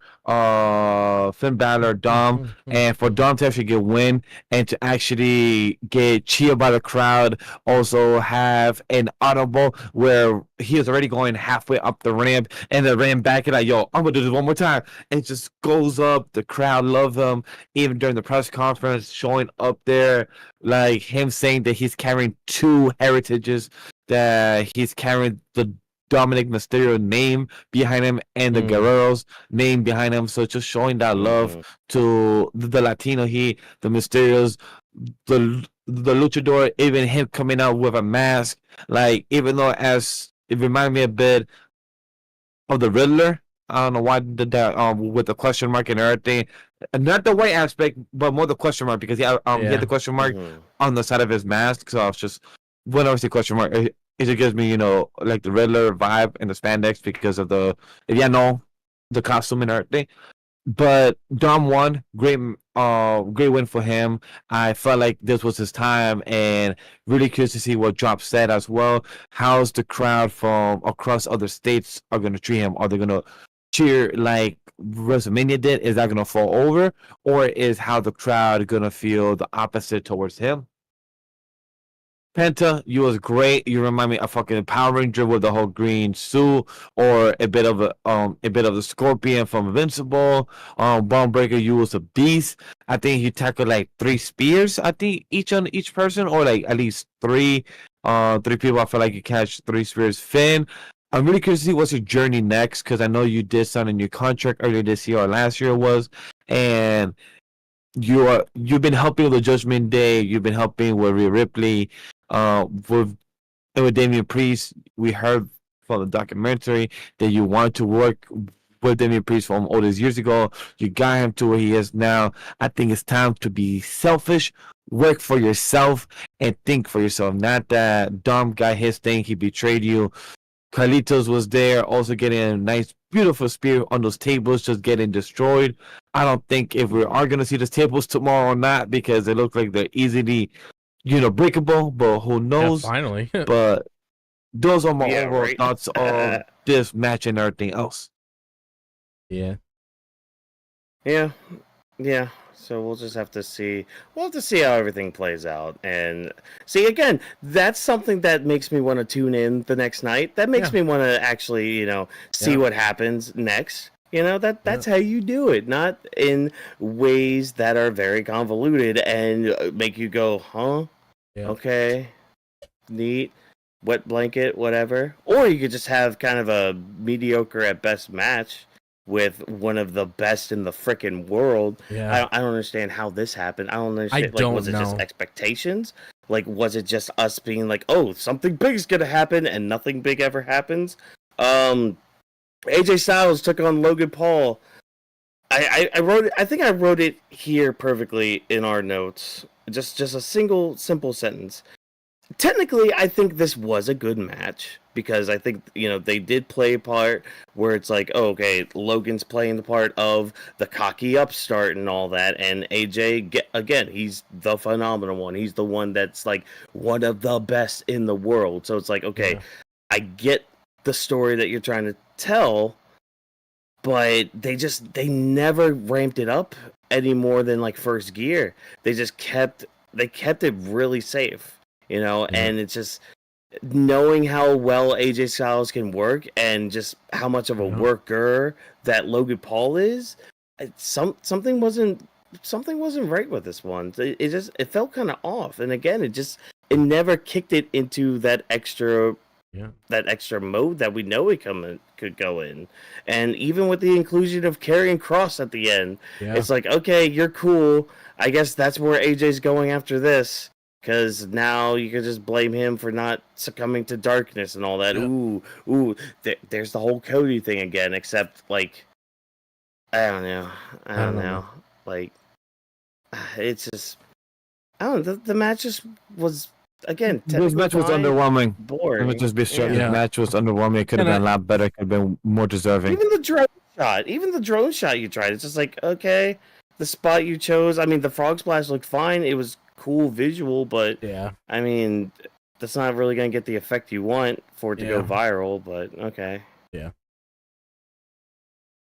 Finn Balor, Dom, and for Dom to actually get a win and to actually get cheered by the crowd, also have an audible where he is already going halfway up the ramp and then ran back and like, yo, I'm gonna do this one more time, and it just goes up. The crowd love him. Even during the press conference, showing up there, like him saying that he's carrying two heritages, that he's carrying the Dominik Mysterio name behind him and the Guerrero's name behind him. So just showing that love to the Latino, the Mysterios, the luchador, even him coming out with a mask, like even though as it reminded me a bit of the Riddler. I don't know why did that with the question mark and everything. Not the white aspect, but more the question mark, because he had the question mark on the side of his mask. So I was just, whenever I see question mark, it just gives me, like the Riddler vibe and the spandex because of the costume and everything. But Dom won. Great win for him. I felt like this was his time, and really curious to see what Drop said as well. How's the crowd from across other states are going to treat him? Are they going to cheer like WrestleMania did? Is that going to fall over, or is how the crowd going to feel the opposite towards him? Penta, you was great. You remind me of fucking Power Ranger with the whole green suit, or a bit of the Scorpion from Invincible. Bron Breakker, you was a beast. I think he tackled like 3 spears. I think each on each person, or like at least 3. 3 people. I feel like you catch 3 spears. Finn, I'm really curious to see what's your journey next, because I know you did sign a new contract earlier this year or last year it was, and you've been helping with the Judgment Day. You've been helping with Rhea Ripley. With Damian Priest, we heard from the documentary that you want to work with Damian Priest from all these years ago. You got him to where he is now. I think it's time to be selfish, work for yourself, and think for yourself. Not that Dom got his thing, he betrayed you. Carlitos was there, also getting a nice, beautiful spear on those tables, just getting destroyed. I don't think if we are going to see those tables tomorrow or not, because they look like they're easily, breakable, but who knows? Yeah, finally. But those are my overall right. thoughts on this match and everything else. Yeah. Yeah. So we'll just have to see. We'll have to see how everything plays out, and see again. That's something that makes me want to tune in the next night. That makes me want to actually, see what happens next. That's how you do it, not in ways that are very convoluted and make you go, huh? Yeah. Okay, neat, wet blanket, whatever. Or you could just have kind of a mediocre at best match with one of the best in the frickin' world. Yeah. I don't understand how this happened. I don't understand. Was it know. just expectations? Like, was it just us being like, oh, something big is gonna happen, and nothing big ever happens? AJ Styles took on Logan Paul. I wrote it. I think I wrote it here perfectly in our notes. Just a simple sentence. Technically, I think this was a good match because I think they did play a part where it's like, oh, okay, Logan's playing the part of the cocky upstart and all that, and AJ again, he's the phenomenal one. He's the one that's like one of the best in the world. So it's like, okay, I get the story that you're trying to tell, but they never ramped it up any more than like first gear. They just kept it really safe, and it's just knowing how well AJ Styles can work and just how much of a worker that Logan Paul is. Something wasn't right with this one. It felt kind of off, and again, it never kicked it into that extra. Yeah. That extra mode that we know could go in. And even with the inclusion of Karrion Kross at the end, it's like, okay, you're cool. I guess that's where AJ's going after this. Because now you can just blame him for not succumbing to darkness and all that. Ooh, there's the whole Cody thing again, except, like, I don't know. Like, it's just, I don't know, the match just was... Again, this match was underwhelming. Boring. Let me just be straight. The match was underwhelming. It could have been a lot better. It could have been more deserving. Even the drone shot you tried. It's just like, okay, the spot you chose. I mean, the frog splash looked fine. It was cool visual, but I mean, that's not really gonna get the effect you want for it to go viral. But okay.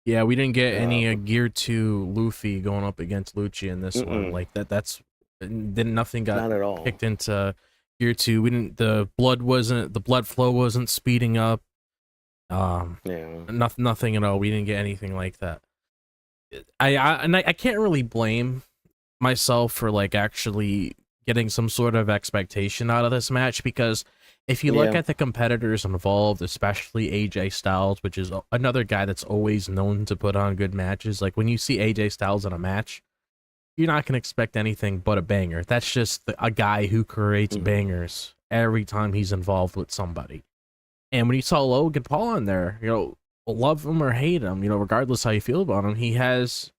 Yeah, we didn't get any Gear 2 Luffy going up against Lucci in this one. Like that's nothing got not at all picked into Gear 2. We didn't. The blood flow wasn't speeding up. Nothing at all. We didn't get anything like that. I can't really blame myself for like actually getting some sort of expectation out of this match, because if you look at the competitors involved, especially AJ Styles, which is another guy that's always known to put on good matches, like when you see AJ Styles in a match, you're not going to expect anything but a banger. That's just a guy who creates bangers every time he's involved with somebody. And when you saw Logan Paul in there, love him or hate him, regardless how you feel about him, he has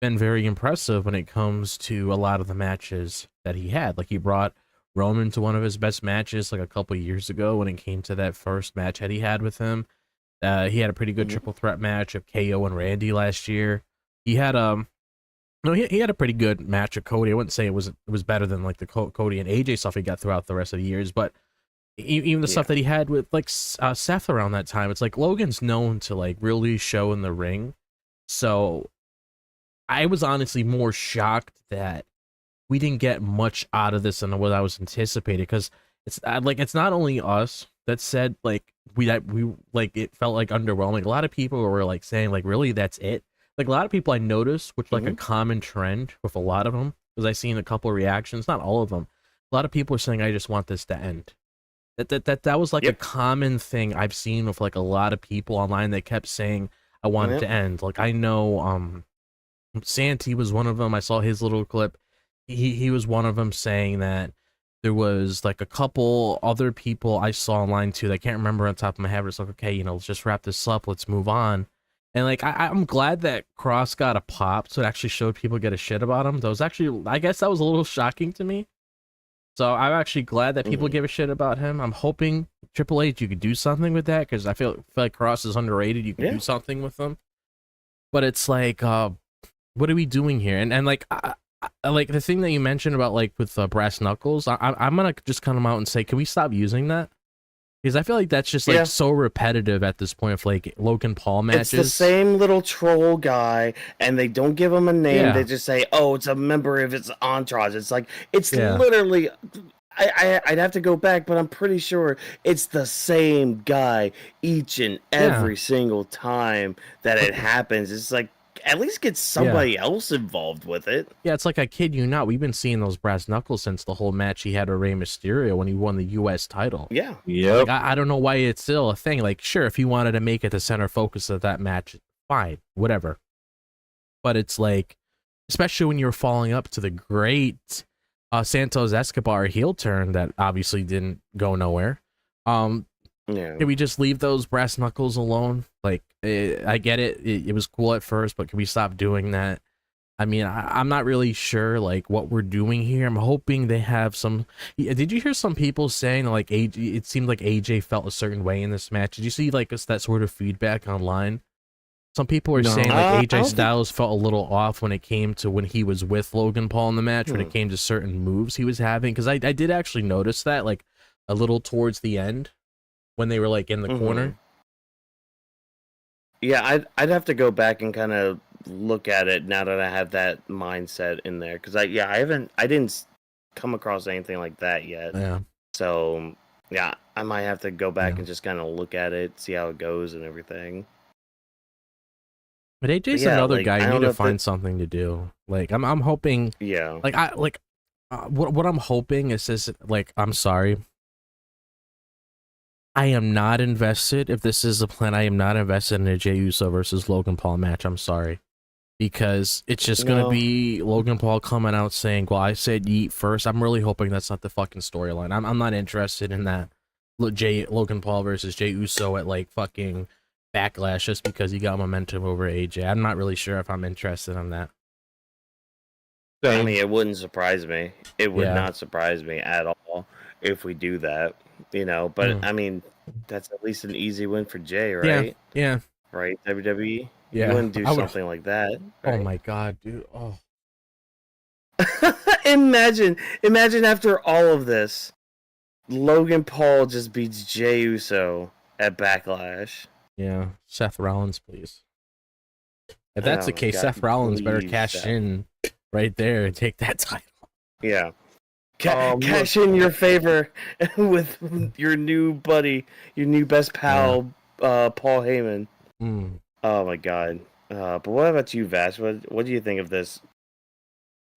been very impressive when it comes to a lot of the matches that he had. Like, he brought Roman to one of his best matches like a couple years ago when it came to that first match that he had with him. He had a pretty good triple threat match of KO and Randy last year. he had no, he had a pretty good match with Cody. I wouldn't say it was better than like the Cody and AJ stuff he got throughout the rest of the years, but even the stuff that he had with like Seth around that time, it's like Logan's known to like really show in the ring. So I was honestly more shocked that we didn't get much out of this than what I was anticipating, because it's like it's not only us that said like we like it felt like underwhelming. A lot of people were like saying like, really, that's it. Like a lot of people I noticed, which like a common trend with a lot of them, because I seen a couple of reactions, not all of them. A lot of people are saying, I just want this to end. That was like a common thing I've seen with like a lot of people online that kept saying, I want it to end. Like I know Santi was one of them. I saw his little clip. He was one of them saying that there was like a couple other people I saw online too that I can't remember on top of my head. It's like, okay, let's just wrap this up. Let's move on. And like I'm glad that Cross got a pop, so it actually showed people get a shit about him. That was actually, I guess that was a little shocking to me. So I'm actually glad that people give a shit about him. I'm hoping Triple H, you could do something with that, because I feel like Cross is underrated. You can do something with him. But it's like, what are we doing here? And like, I like the thing that you mentioned about like with brass knuckles. I'm gonna just come out and say, can we stop using that? Because I feel like that's just like so repetitive at this point of like Logan Paul matches. It's the same little troll guy, and they don't give him a name. Yeah. They just say, "Oh, it's a member of its entourage." It's like it's literally. I'd have to go back, but I'm pretty sure it's the same guy each and every single time that it happens. It's like, at least get somebody else involved with it. Yeah, it's like, I kid you not, we've been seeing those brass knuckles since the whole match he had with Rey Mysterio when he won the U.S. title. Yeah. Like, I don't know why it's still a thing. Like, sure, if he wanted to make it the center focus of that match, fine, whatever. But it's like, especially when you're following up to the great Santos Escobar heel turn that obviously didn't go nowhere. Can we just leave those brass knuckles alone? Like, I get it. It was cool at first, but can we stop doing that? I mean, I'm not really sure, like, what we're doing here. I'm hoping they have some... Did you hear some people saying, like, it seemed like AJ felt a certain way in this match? Did you see, like, that sort of feedback online? Some people were saying, like, AJ Styles felt a little off when it came to when he was with Logan Paul in the match, when it came to certain moves he was having. Because I did actually notice that, like, a little towards the end, when they were like in the corner. Yeah, I'd have to go back and kind of look at it now that I have that mindset in there, because I didn't come across anything like that yet. Yeah. So yeah, I might have to go back and just kind of look at it, see how it goes and everything. But AJ's another guy you need to find something to do. Like I'm hoping. Yeah. Like what I'm hoping is this. Like, I'm sorry. I am not invested. If this is the plan, I am not invested in a Jey Uso versus Logan Paul match. I'm sorry. Because it's just going to be Logan Paul coming out saying, well, I said yeet first. I'm really hoping that's not the fucking storyline. I'm not interested in that. Logan Paul versus Jey Uso at like fucking Backlash just because he got momentum over AJ. I'm not really sure if I'm interested in that. I mean, it wouldn't surprise me. It would not surprise me at all if we do that. But I mean, that's at least an easy win for Jay, right? Yeah. Right, WWE? Yeah. You wouldn't do something like that. Right? Oh my god, dude. Oh. Imagine after all of this, Logan Paul just beats Jey Uso at Backlash. Yeah. Seth Rollins, please. If that's the case, God, Seth Rollins better cash in right there and take that title. Yeah. Cash in your favor with your new buddy, your new best pal, Paul Heyman. Oh my god! But what about you, Vash? What do you think of this?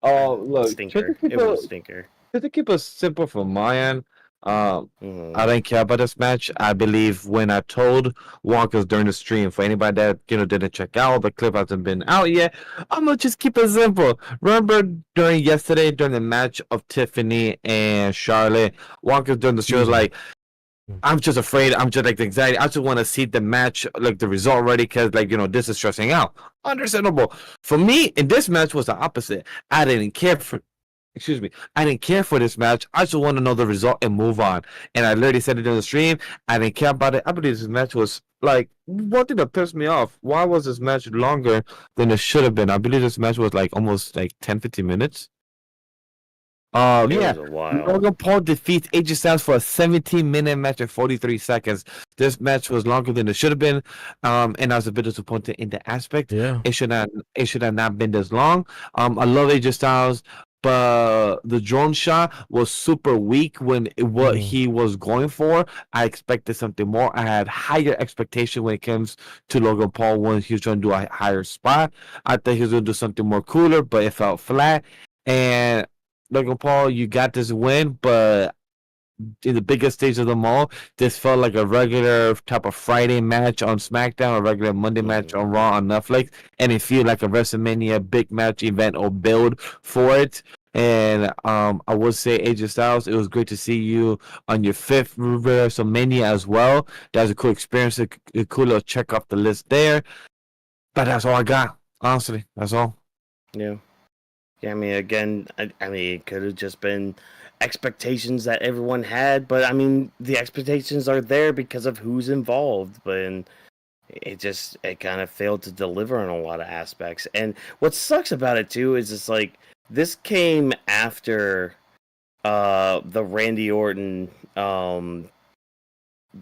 Oh, look, stinker! It was a stinker. Just to keep it simple from my end, I didn't care about this match. I believe when I told Walkers during the stream, for anybody that didn't check out, the clip hasn't been out yet, I'm gonna just keep it simple. Remember during the match of Tiffany and Charlotte, Walkers during the stream was like, I'm just afraid, I'm just like anxiety, I just want to see the match, like the result already, because like this is stressing out. Understandable. For me, in this match was the opposite. I didn't care for excuse me, I didn't care for this match. I just want to know the result and move on. And I literally said it in the stream. I didn't care about it. I believe this match was like, one thing that pissed me off. Why was this match longer than it should have been? I believe this match was like almost like 10-15 minutes. It Yeah, was a while. Logan Paul defeats AJ Styles for a 17-minute match at 43 seconds. This match was longer than it should have been, and I was a bit disappointed in that aspect. Yeah. It should have not been this long. I love AJ Styles, but the drone shot was super weak when what he was going for. I expected something more. I had higher expectation when it comes to Logan Paul when he was trying to do a higher spot. I thought he was going to do something more cooler, but it felt flat. And Logan Paul, you got this win, but in the biggest stage of them all, this felt like a regular type of Friday match on SmackDown, a regular Monday match on Raw on Netflix, and it felt like a WrestleMania big match event or build for it. And I would say AJ Styles, it was great to see you on your 5th WrestleMania as well. That was a cool experience, a cool little check off the list there. But that's all I got, honestly. That's all. Yeah. Yeah, I mean, again, I mean, it could have just been expectations that everyone had, but I mean, the expectations are there because of who's involved, but it kind of failed to deliver on a lot of aspects. And what sucks about it too is it's like this came after the Randy Orton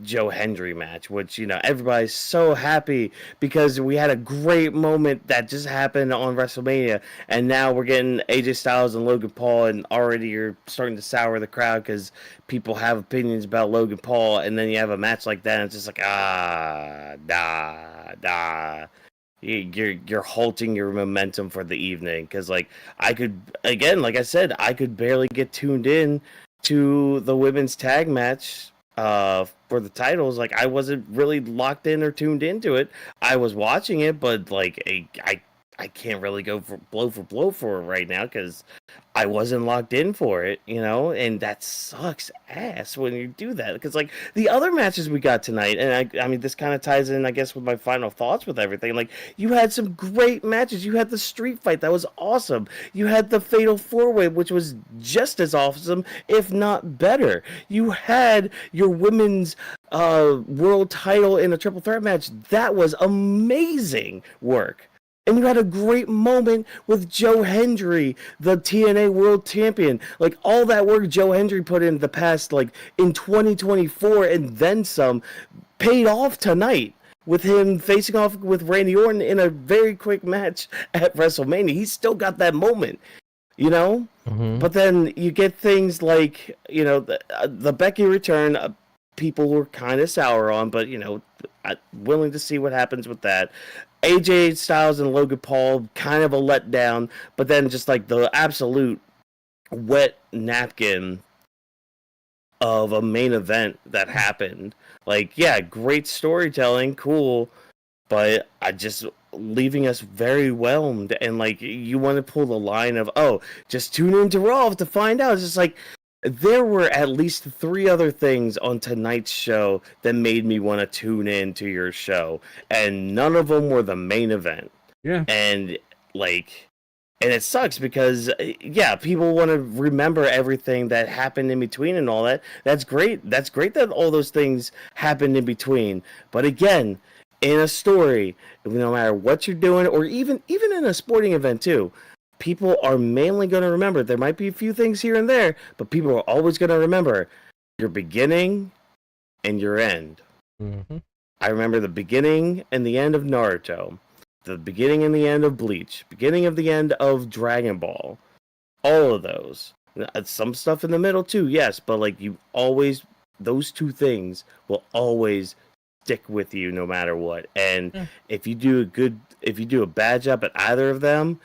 Joe Hendry match, which, you know, everybody's so happy because we had a great moment that just happened on WrestleMania, and now we're getting AJ Styles and Logan Paul, and already you're starting to sour the crowd because people have opinions about Logan Paul, and then you have a match like that, and it's just like, you're halting your momentum for the evening, because, like, I could, again, like I said, I could barely get tuned in to the women's tag match for the titles. Like, I wasn't really locked in or tuned into it. I was watching it, but like I can't really go for blow for it right now because I wasn't locked in for it, you know, and that sucks ass when you do that. Because, like, the other matches we got tonight, and I mean, this kind of ties in, I guess, with my final thoughts with everything. Like, you had some great matches. You had the street fight that was awesome. You had the Fatal 4-Way, which was just as awesome, if not better. You had your women's world title in a triple threat match. That was amazing work. And you had a great moment with Joe Hendry, the TNA World Champion. Like, all that work Joe Hendry put in the past, like, in 2024 and then some, paid off tonight with him facing off with Randy Orton in a very quick match at WrestleMania. He's still got that moment, you know? Mm-hmm. But then you get things like, you know, the Becky return, people were kind of sour on, but, you know, willing to see what happens with that. AJ Styles and Logan Paul, kind of a letdown, but then just like the absolute wet napkin of a main event that happened. Like, yeah, great storytelling, cool, but I just leaving us very whelmed. And like, you want to pull the line of, oh, just tune into Raw to find out. It's just like, there were at least 3 other things on tonight's show that made me want to tune in to your show, and none of them were the main event. Yeah. And like, and it sucks because, yeah, people want to remember everything that happened in between and all that. That's great. That's great that all those things happened in between. But again, in a story, no matter what you're doing, or even in a sporting event too, people are mainly going to remember. There might be a few things here and there, but people are always going to remember your beginning and your end. Mm-hmm. I remember the beginning and the end of Naruto, the beginning and the end of Bleach, beginning of the end of Dragon Ball, all of those. Some stuff in the middle too, yes, but like, you always, those 2 things will always stick with you no matter what. And if you do a bad job at either of them,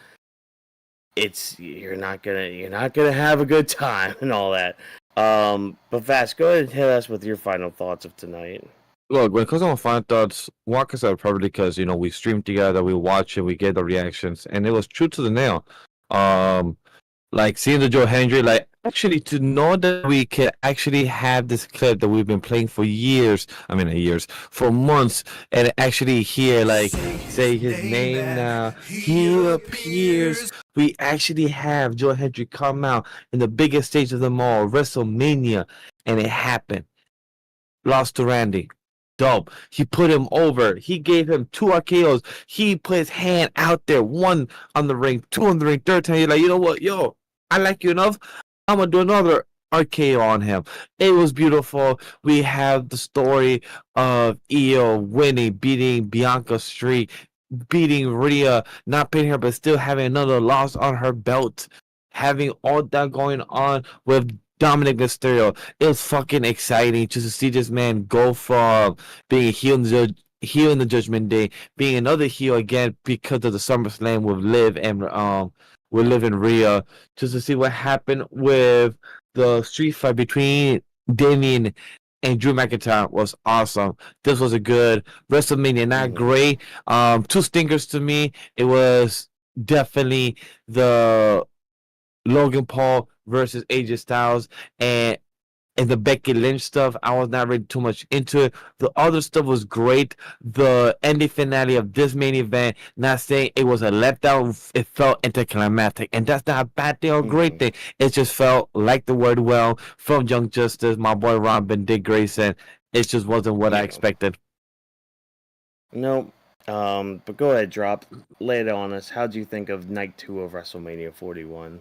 you're not gonna have a good time and all that. But Vash, go ahead and hit us with your final thoughts of tonight. Look, when it comes to my final thoughts, walk us out probably because, you know, we streamed together, we watch it, we get the reactions, and it was true to the nail. Like, seeing the Joe Hendry, like, actually to know that we can actually have this clip that we've been playing for years, I mean years, for months, and actually hear like say his name now, he appears. We actually have Joe Hendry come out in the biggest stage of them all, WrestleMania, and it happened. Lost to Randy. Dope. He put him over. He gave him 2 RKOs. He put his hand out there, 1 on the ring, 2 on the ring, third time. He's like, you know what, yo, I like you enough. I'm gonna do another RKO on him. It was beautiful. We have the story of Iyo winning, beating Bianca streak, beating Rhea, not beating her, but still having another loss on her belt. Having all that going on with Dominik Mysterio. It was fucking exciting just to see this man go from being a heel in the Judgment Day, being another heel again because of the SummerSlam with Liv and Rhea, just to see what happened with the street fight between Damian and Drew McIntyre was awesome. This was a good WrestleMania, not great. 2 stinkers to me. It was definitely the Logan Paul versus AJ Styles and the Becky Lynch stuff. I was not really too much into it. The other stuff was great. The ending finale of this main event, not saying it was a letdown, it felt anticlimactic. And that's not a bad thing or a great thing. It just felt like the word well from Young Justice, my boy Robin, Dick Grayson. It just wasn't what I expected. Nope. But go ahead, Drop. Lay it on us. How do you think of night 2 of WrestleMania 41?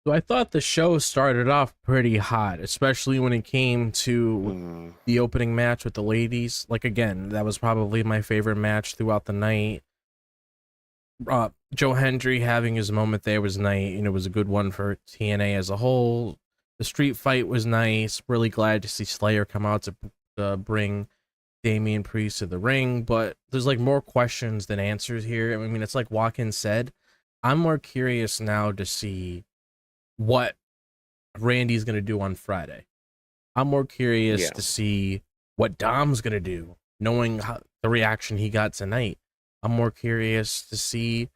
So I thought the show started off pretty hot, especially when it came to the opening match with the ladies. Like, again, that was probably my favorite match throughout the night. Joe Hendry having his moment there was nice. You know, it was a good one for TNA as a whole. The street fight was nice. Really glad to see Slayer come out to bring Damian Priest to the ring. But there's like more questions than answers here. I mean, it's like Watkins said. I'm more curious now to see what Randy's going to do on Friday. I'm more curious to see what Dom's going to do, knowing the reaction he got tonight. I'm more curious to see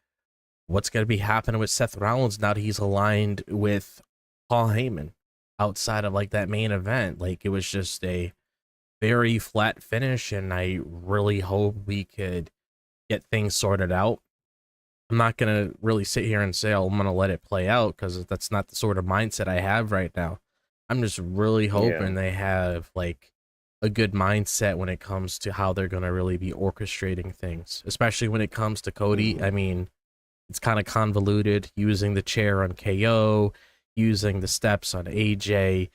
what's going to be happening with Seth Rollins now that he's aligned with Paul Heyman outside of like that main event. Like, it was just a very flat finish, and I really hope we could get things sorted out. I'm not going to really sit here and say, oh, I'm going to let it play out, because that's not the sort of mindset I have right now. I'm just really hoping they have like a good mindset when it comes to how they're going to really be orchestrating things, especially when it comes to Cody. I mean, it's kind of convoluted, using the chair on KO, using the steps on AJ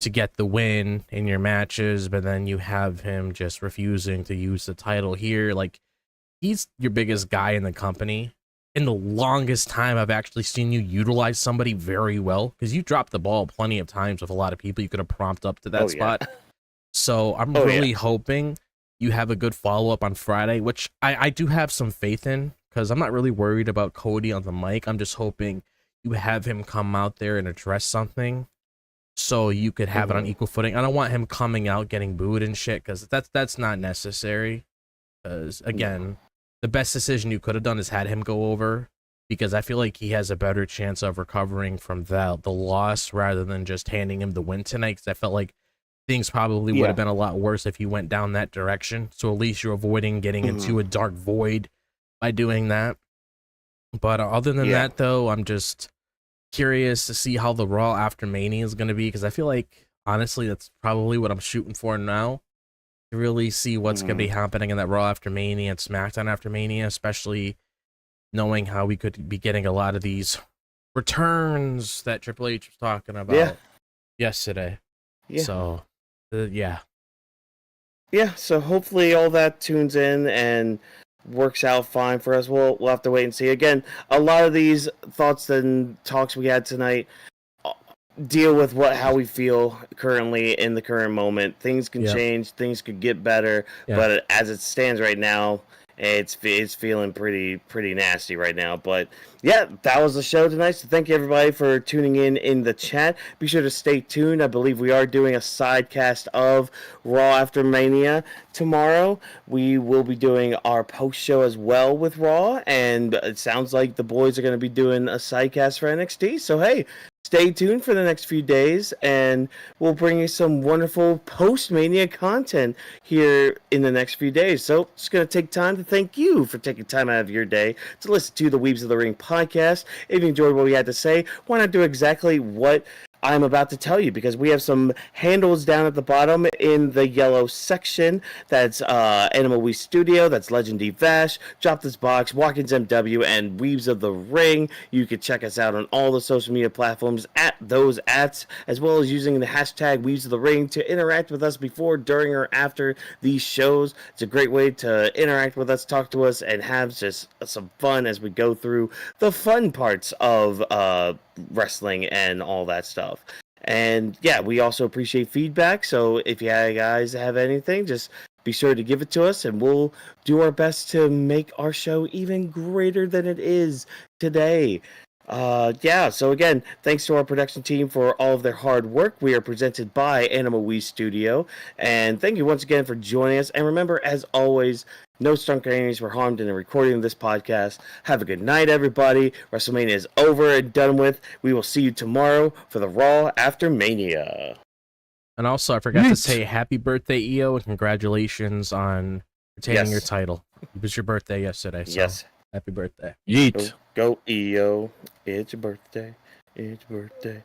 to get the win in your matches, but then you have him just refusing to use the title here. Like, he's your biggest guy in the company. In the longest time I've actually seen you utilize somebody very well, because you dropped the ball plenty of times with a lot of people you could have prompted up to that spot. So I'm really hoping you have a good follow-up on Friday, which I do have some faith in, because I'm not really worried about Cody on the mic. I'm just hoping you have him come out there and address something so you could have it on equal footing. I don't want him coming out getting booed and shit, because that's not necessary. Because, again, the best decision you could have done is had him go over, because I feel like he has a better chance of recovering from the loss rather than just handing him the win tonight, because I felt like things probably would have been a lot worse if he went down that direction. So at least you're avoiding getting into a dark void by doing that. But other than that, though, I'm just curious to see how the Raw after Mania is going to be, because I feel like, honestly, that's probably what I'm shooting for now, to really see what's going to be happening in that Raw after Mania and SmackDown after Mania, especially knowing how we could be getting a lot of these returns that Triple H was talking about yesterday. So, yeah, so hopefully all that tunes in and works out fine for us. We'll have to wait and see. Again, a lot of these thoughts and talks we had tonight deal with how we feel currently in the current moment. Things can change, things could get better, but as it stands right now, it's feeling pretty nasty right now. But yeah, that was the show tonight. So thank you everybody for tuning in the chat. Be sure to stay tuned. I believe we are doing a sidecast of Raw after Mania tomorrow. We will be doing our post show as well with Raw, and it sounds like the boys are going to be doing a sidecast for NXT. So hey, stay tuned for the next few days, and we'll bring you some wonderful post-Mania content here in the next few days. So, just going to take time to thank you for taking time out of your day to listen to the Weebs of the Ring podcast. If you enjoyed what we had to say, why not do exactly what I'm about to tell you, because we have some handles down at the bottom in the yellow section. That's Animal We Studio, that's Legendary Vash, Drop This Box, Watkins MW, and Weebs of the Ring. You can check us out on all the social media platforms at those ats, as well as using the hashtag Weebs of the Ring to interact with us before, during, or after these shows. It's a great way to interact with us, talk to us, and have just some fun as we go through the fun parts of wrestling and all that stuff. And yeah, we also appreciate feedback, so if you guys have anything, just be sure to give it to us, and we'll do our best to make our show even greater than it is today. So again, thanks to our production team for all of their hard work. We are presented by Animal We Studio, and thank you once again for joining us. And remember, as always, no Strunk enemies were harmed in the recording of this podcast. Have a good night, everybody. WrestleMania is over and done with. We will see you tomorrow for the Raw After Mania. And also, I forgot to say happy birthday, Iyo, and congratulations on retaining your title. It was your birthday yesterday, so Yes. happy birthday. Yeet. Go, Iyo. It's your birthday. It's your birthday.